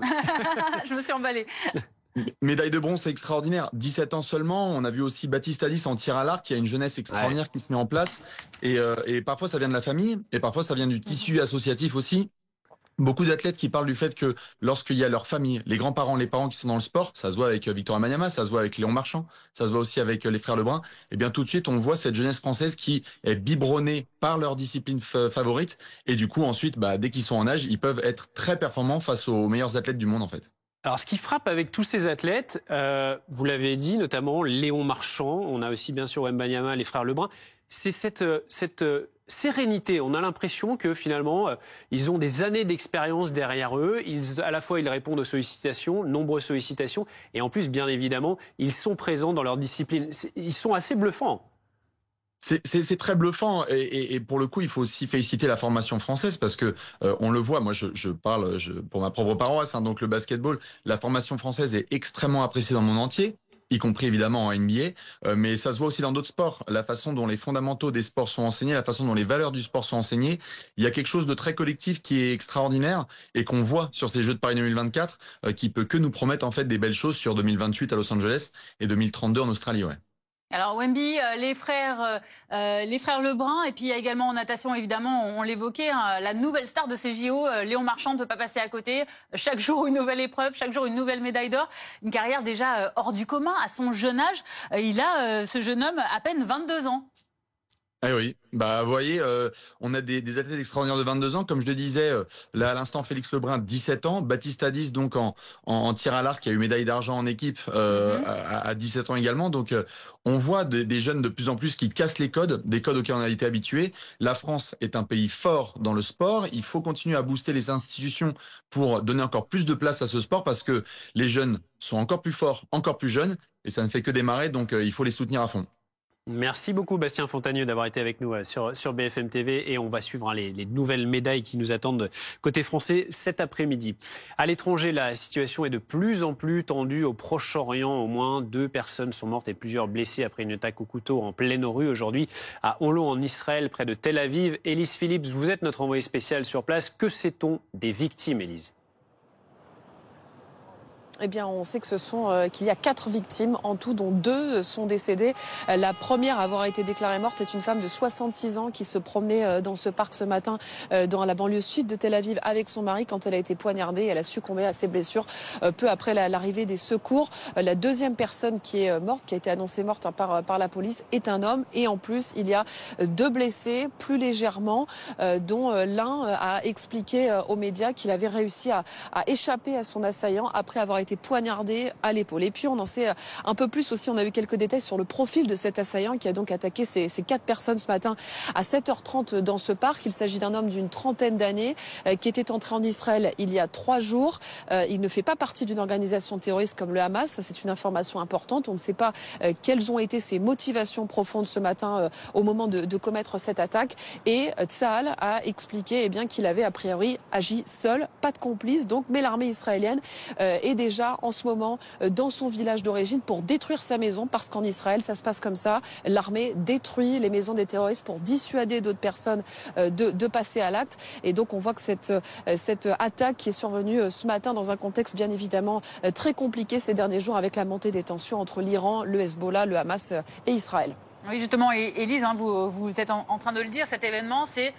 Je me suis emballée. Médaille de bronze, c'est extraordinaire. 17 ans seulement. On a vu aussi Baptiste Hadis en tir à l'arc, qui a une jeunesse extraordinaire qui se met en place. Et parfois, ça vient de la famille, et parfois, ça vient du tissu associatif aussi. Beaucoup d'athlètes qui parlent du fait que lorsqu'il y a leur famille, les grands-parents, les parents qui sont dans le sport, ça se voit avec Victor Wembanyama, ça se voit avec Léon Marchand, ça se voit aussi avec les frères Lebrun, et bien tout de suite on voit cette jeunesse française qui est biberonnée par leur discipline favorite, et du coup ensuite, dès qu'ils sont en âge, ils peuvent être très performants face aux meilleurs athlètes du monde en fait. Alors, ce qui frappe avec tous ces athlètes, vous l'avez dit, notamment Léon Marchand, on a aussi bien sûr Wembanyama, les frères Lebrun, c'est cette sérénité. On a l'impression que finalement, ils ont des années d'expérience derrière eux. À la fois, ils répondent aux sollicitations, nombreuses sollicitations, et en plus, bien évidemment, ils sont présents dans leur discipline. Ils sont assez bluffants. C'est très bluffant et pour le coup il faut aussi féliciter la formation française parce que on le voit, moi je parle pour ma propre paroisse, donc le basketball, la formation française est extrêmement appréciée dans le monde entier, y compris évidemment en NBA, mais ça se voit aussi dans d'autres sports, la façon dont les fondamentaux des sports sont enseignés, la façon dont les valeurs du sport sont enseignées. Il y a quelque chose de très collectif qui est extraordinaire et qu'on voit sur ces Jeux de Paris 2024 qui peut que nous promettre en fait des belles choses sur 2028 à Los Angeles et 2032 en Australie, ouais. Alors Wemby, les frères Lebrun, et puis il y a également en natation, évidemment, on l'évoquait, hein, la nouvelle star de ces JO, Léon Marchand, ne peut pas passer à côté. Chaque jour une nouvelle épreuve, chaque jour une nouvelle médaille d'or. Une carrière déjà hors du commun à son jeune âge. Il a, ce jeune homme, à peine 22 ans. Eh oui, bah vous voyez, on a des athlètes extraordinaires de 22 ans, comme je le disais, là à l'instant Félix Lebrun 17 ans, Baptiste Hadis donc en tir à l'arc qui a eu médaille d'argent en équipe à 17 ans également, donc on voit des jeunes de plus en plus qui cassent les codes, des codes auxquels on a été habitués. La France est un pays fort dans le sport, il faut continuer à booster les institutions pour donner encore plus de place à ce sport parce que les jeunes sont encore plus forts, encore plus jeunes et ça ne fait que démarrer, donc il faut les soutenir à fond. Merci beaucoup Bastien Fontagneux d'avoir été avec nous sur BFM TV et on va suivre les nouvelles médailles qui nous attendent côté français cet après-midi. À l'étranger, la situation est de plus en plus tendue au Proche-Orient. Au moins 2 personnes sont mortes et plusieurs blessées après une attaque au couteau en pleine rue aujourd'hui à Holo en Israël, près de Tel Aviv. Élise Phillips, vous êtes notre envoyée spéciale sur place. Que sait-on des victimes, Élise ? Eh bien, on sait que qu'il y a 4 victimes en tout, dont 2 sont décédées. La première à avoir été déclarée morte est une femme de 66 ans qui se promenait dans ce parc ce matin dans la banlieue sud de Tel Aviv avec son mari quand elle a été poignardée. Elle a succombé à ses blessures peu après l'arrivée des secours. La deuxième personne qui est morte, qui a été annoncée morte par la police, est un homme. Et en plus, il y a 2 blessés plus légèrement, dont l'un a expliqué aux médias qu'il avait réussi à échapper à son assaillant après avoir été poignardé à l'épaule. Et puis on en sait un peu plus aussi, on a eu quelques détails sur le profil de cet assaillant qui a donc attaqué ces 4 personnes ce matin à 7h30 dans ce parc. Il s'agit d'un homme d'une trentaine d'années qui était entré en Israël il y a 3 jours. Il ne fait pas partie d'une organisation terroriste comme le Hamas, ça c'est une information importante. On ne sait pas quelles ont été ses motivations profondes ce matin au moment de commettre cette attaque. Et Tsahal a expliqué qu'il avait a priori agi seul, pas de complice donc, mais l'armée israélienne est déjà en ce moment dans son village d'origine pour détruire sa maison parce qu'en Israël ça se passe comme ça. L'armée détruit les maisons des terroristes pour dissuader d'autres personnes de passer à l'acte. Et donc on voit que cette attaque qui est survenue ce matin dans un contexte bien évidemment très compliqué ces derniers jours avec la montée des tensions entre l'Iran, le Hezbollah, le Hamas et Israël. Oui, justement, Élise, vous êtes en train de le dire, cet événement, c'est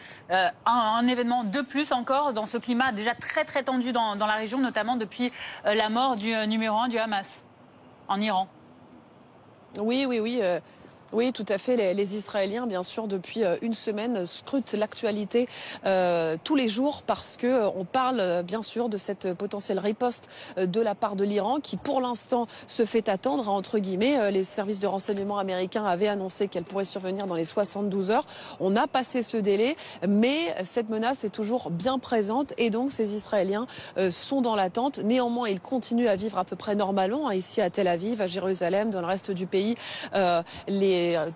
un événement de plus encore dans ce climat déjà très très tendu dans la région, notamment depuis la mort du numéro 1 du Hamas en Iran. Oui. Oui, tout à fait. Les Israéliens, bien sûr, depuis une semaine, scrutent l'actualité tous les jours parce que on parle, bien sûr, de cette potentielle riposte de la part de l'Iran qui, pour l'instant, se fait attendre, entre guillemets. Les services de renseignement américains avaient annoncé qu'elle pourrait survenir dans les 72 heures. On a passé ce délai, mais cette menace est toujours bien présente et donc ces Israéliens sont dans l'attente. Néanmoins, ils continuent à vivre à peu près normalement, ici à Tel Aviv, à Jérusalem, dans le reste du pays.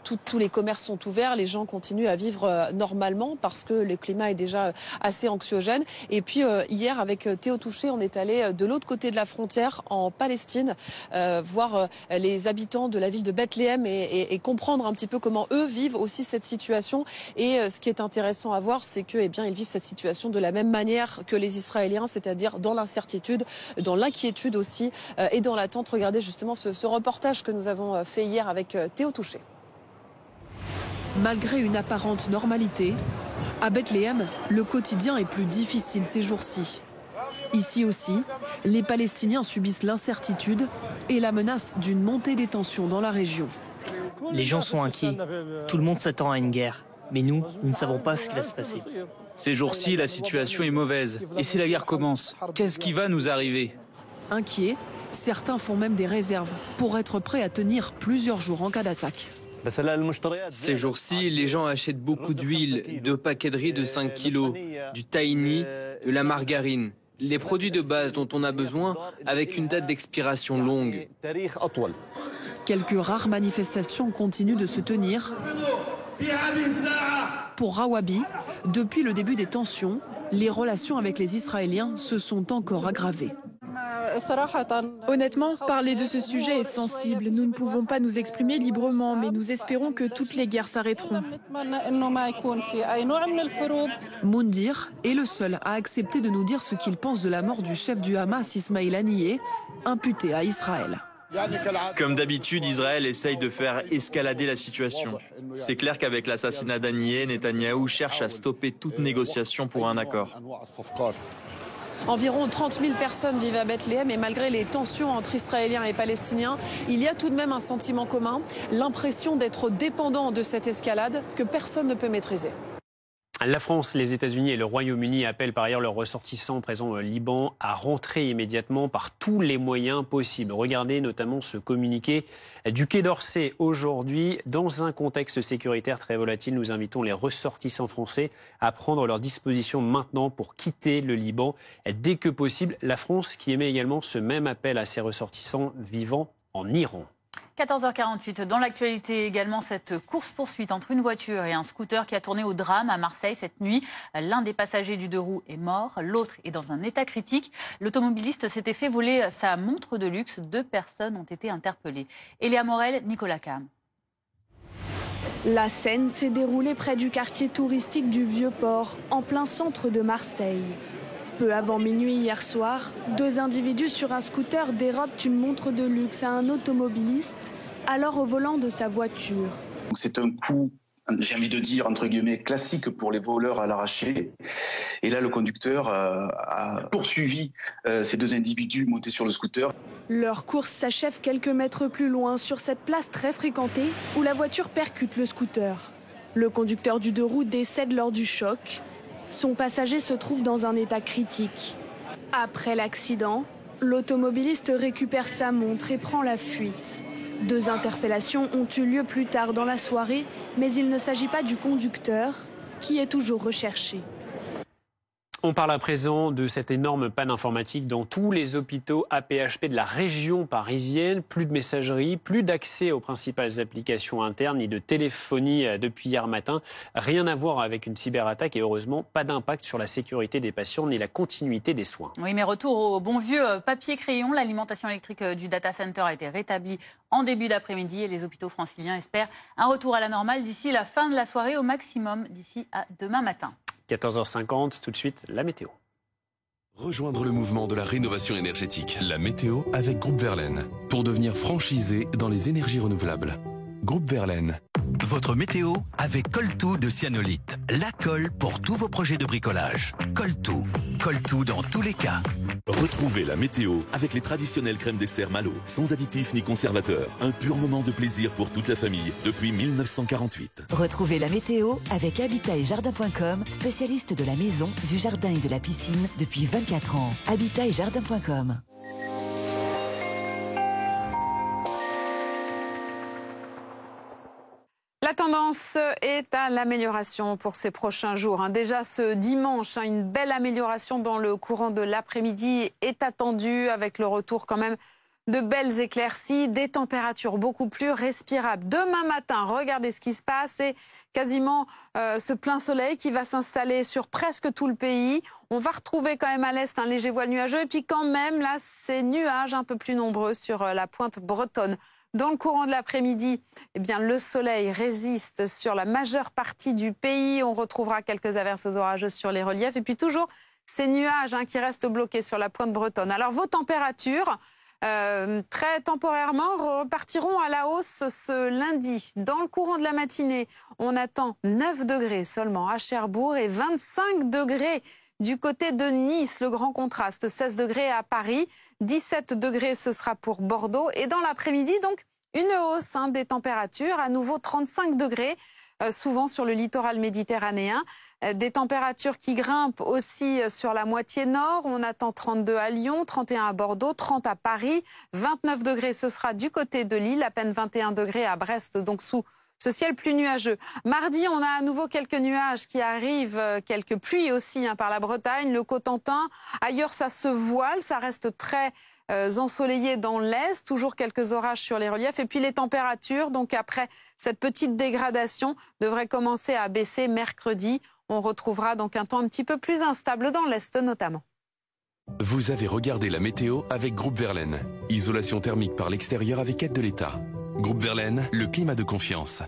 Tous les commerces sont ouverts, les gens continuent à vivre normalement parce que le climat est déjà assez anxiogène. Et puis hier, avec Théo Touché, on est allé de l'autre côté de la frontière, en Palestine, voir les habitants de la ville de Bethléem et comprendre un petit peu comment eux vivent aussi cette situation. Et ce qui est intéressant à voir, c'est que, ils vivent cette situation de la même manière que les Israéliens, c'est-à-dire dans l'incertitude, dans l'inquiétude aussi et dans l'attente. Regardez justement ce reportage que nous avons fait hier avec Théo Touché. Malgré une apparente normalité, à Bethléem, le quotidien est plus difficile ces jours-ci. Ici aussi, les Palestiniens subissent l'incertitude et la menace d'une montée des tensions dans la région. Les gens sont inquiets. Tout le monde s'attend à une guerre. Mais nous ne savons pas ce qui va se passer. Ces jours-ci, la situation est mauvaise. Et si la guerre commence, qu'est-ce qui va nous arriver ? Inquiets, certains font même des réserves pour être prêts à tenir plusieurs jours en cas d'attaque. Ces jours-ci, les gens achètent beaucoup d'huile, de paquets de riz de 5 kilos, du tahini, de la margarine, les produits de base dont on a besoin avec une date d'expiration longue. Quelques rares manifestations continuent de se tenir. Pour Rawabi, depuis le début des tensions, les relations avec les Israéliens se sont encore aggravées. Honnêtement, parler de ce sujet est sensible. Nous ne pouvons pas nous exprimer librement, mais nous espérons que toutes les guerres s'arrêteront. Moundir est le seul à accepter de nous dire ce qu'il pense de la mort du chef du Hamas, Ismail Haniyeh, imputé à Israël. Comme d'habitude, Israël essaye de faire escalader la situation. C'est clair qu'avec l'assassinat d'Haniyeh, Netanyahou cherche à stopper toute négociation pour un accord. Environ 30 000 personnes vivent à Bethléem et malgré les tensions entre Israéliens et Palestiniens, il y a tout de même un sentiment commun, l'impression d'être dépendant de cette escalade que personne ne peut maîtriser. La France, les États-Unis et le Royaume-Uni appellent par ailleurs leurs ressortissants présents au Liban à rentrer immédiatement par tous les moyens possibles. Regardez notamment ce communiqué du Quai d'Orsay aujourd'hui. Dans un contexte sécuritaire très volatile, nous invitons les ressortissants français à prendre leurs dispositions maintenant pour quitter le Liban dès que possible. La France qui émet également ce même appel à ses ressortissants vivant en Iran. 14h48, dans l'actualité également, cette course-poursuite entre une voiture et un scooter qui a tourné au drame à Marseille cette nuit. L'un des passagers du deux roues est mort, l'autre est dans un état critique. L'automobiliste s'était fait voler sa montre de luxe. 2 personnes ont été interpellées. Eléa Morel, Nicolas Cam. La scène s'est déroulée près du quartier touristique du Vieux-Port, en plein centre de Marseille. Peu avant minuit hier soir, 2 individus sur un scooter dérobent une montre de luxe à un automobiliste, alors au volant de sa voiture. C'est un coup, j'ai envie de dire, entre guillemets, classique pour les voleurs à l'arraché. Et là, le conducteur a poursuivi ces 2 individus montés sur le scooter. Leur course s'achève quelques mètres plus loin, sur cette place très fréquentée, où la voiture percute le scooter. Le conducteur du deux roues décède lors du choc. Son passager se trouve dans un état critique. Après l'accident, l'automobiliste récupère sa montre et prend la fuite. 2 interpellations ont eu lieu plus tard dans la soirée, mais il ne s'agit pas du conducteur, qui est toujours recherché. On parle à présent de cette énorme panne informatique dans tous les hôpitaux AP-HP de la région parisienne. Plus de messagerie, plus d'accès aux principales applications internes ni de téléphonie depuis hier matin. Rien à voir avec une cyberattaque et heureusement pas d'impact sur la sécurité des patients ni la continuité des soins. Oui, mais retour au bon vieux papier-crayon. L'alimentation électrique du data center a été rétablie en début d'après-midi et les hôpitaux franciliens espèrent un retour à la normale d'ici la fin de la soirée, au maximum d'ici à demain matin. 14h50, tout de suite, la météo. Rejoindre le mouvement de la rénovation énergétique. La météo avec Groupe Verlaine. Pour devenir franchisé dans les énergies renouvelables. Groupe Verlaine. Votre météo avec Coltou de Cyanolite. La colle pour tous vos projets de bricolage. Coltou. Coltou dans tous les cas. Retrouvez la météo avec les traditionnelles crèmes dessert Malo, sans additifs ni conservateurs. Un pur moment de plaisir pour toute la famille depuis 1948. Retrouvez la météo avec Habitat et Jardin.com, spécialiste de la maison, du jardin et de la piscine depuis 24 ans. Habitat et Jardin.com. La tendance est à l'amélioration pour ces prochains jours. Déjà ce dimanche, une belle amélioration dans le courant de l'après-midi est attendue avec le retour quand même de belles éclaircies, des températures beaucoup plus respirables. Demain matin, regardez ce qui se passe, c'est quasiment ce plein soleil qui va s'installer sur presque tout le pays. On va retrouver quand même à l'est un léger voile nuageux et puis quand même là, ces nuages un peu plus nombreux sur la pointe bretonne. Dans le courant de l'après-midi, eh bien, le soleil résiste sur la majeure partie du pays. On retrouvera quelques averses orageuses sur les reliefs. Et puis toujours ces nuages qui restent bloqués sur la pointe bretonne. Alors vos températures, très temporairement, repartiront à la hausse ce lundi. Dans le courant de la matinée, on attend 9 degrés seulement à Cherbourg et 25 degrés du côté de Nice, le grand contraste, 16 degrés à Paris, 17 degrés ce sera pour Bordeaux. Et dans l'après-midi, donc, une hausse des températures, à nouveau 35 degrés, souvent sur le littoral méditerranéen. Des températures qui grimpent aussi sur la moitié nord. On attend 32 à Lyon, 31 à Bordeaux, 30 à Paris, 29 degrés ce sera du côté de Lille, à peine 21 degrés à Brest, donc sous ce ciel plus nuageux. Mardi, on a à nouveau quelques nuages qui arrivent, quelques pluies aussi par la Bretagne, le Cotentin. Ailleurs, ça se voile, ça reste très ensoleillé dans l'est, toujours quelques orages sur les reliefs. Et puis les températures, donc après cette petite dégradation, devraient commencer à baisser mercredi. On retrouvera donc un temps un petit peu plus instable dans l'est notamment. Vous avez regardé la météo avec Groupe Verlaine. Isolation thermique par l'extérieur avec aide de l'État. Groupe Verlaine, le climat de confiance.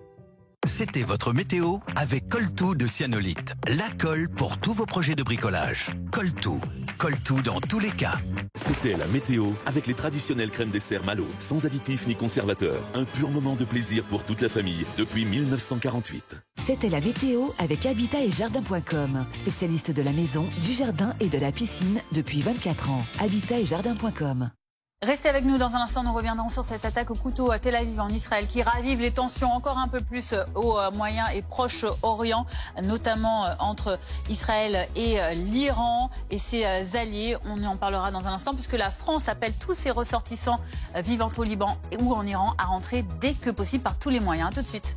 C'était votre météo avec Coltou de Cyanolite. La colle pour tous vos projets de bricolage. Coltou. Coltou dans tous les cas. C'était la météo avec les traditionnelles crèmes dessert Malo, sans additifs ni conservateurs. Un pur moment de plaisir pour toute la famille depuis 1948. C'était la météo avec Habitat et Jardin.com, spécialiste de la maison, du jardin et de la piscine depuis 24 ans. Habitat et Jardin.com. Restez avec nous dans un instant, nous reviendrons sur cette attaque au couteau à Tel Aviv en Israël qui ravive les tensions encore un peu plus au Moyen et Proche-Orient, notamment entre Israël et l'Iran et ses alliés. On en parlera dans un instant puisque la France appelle tous ses ressortissants vivant au Liban ou en Iran à rentrer dès que possible par tous les moyens. A tout de suite.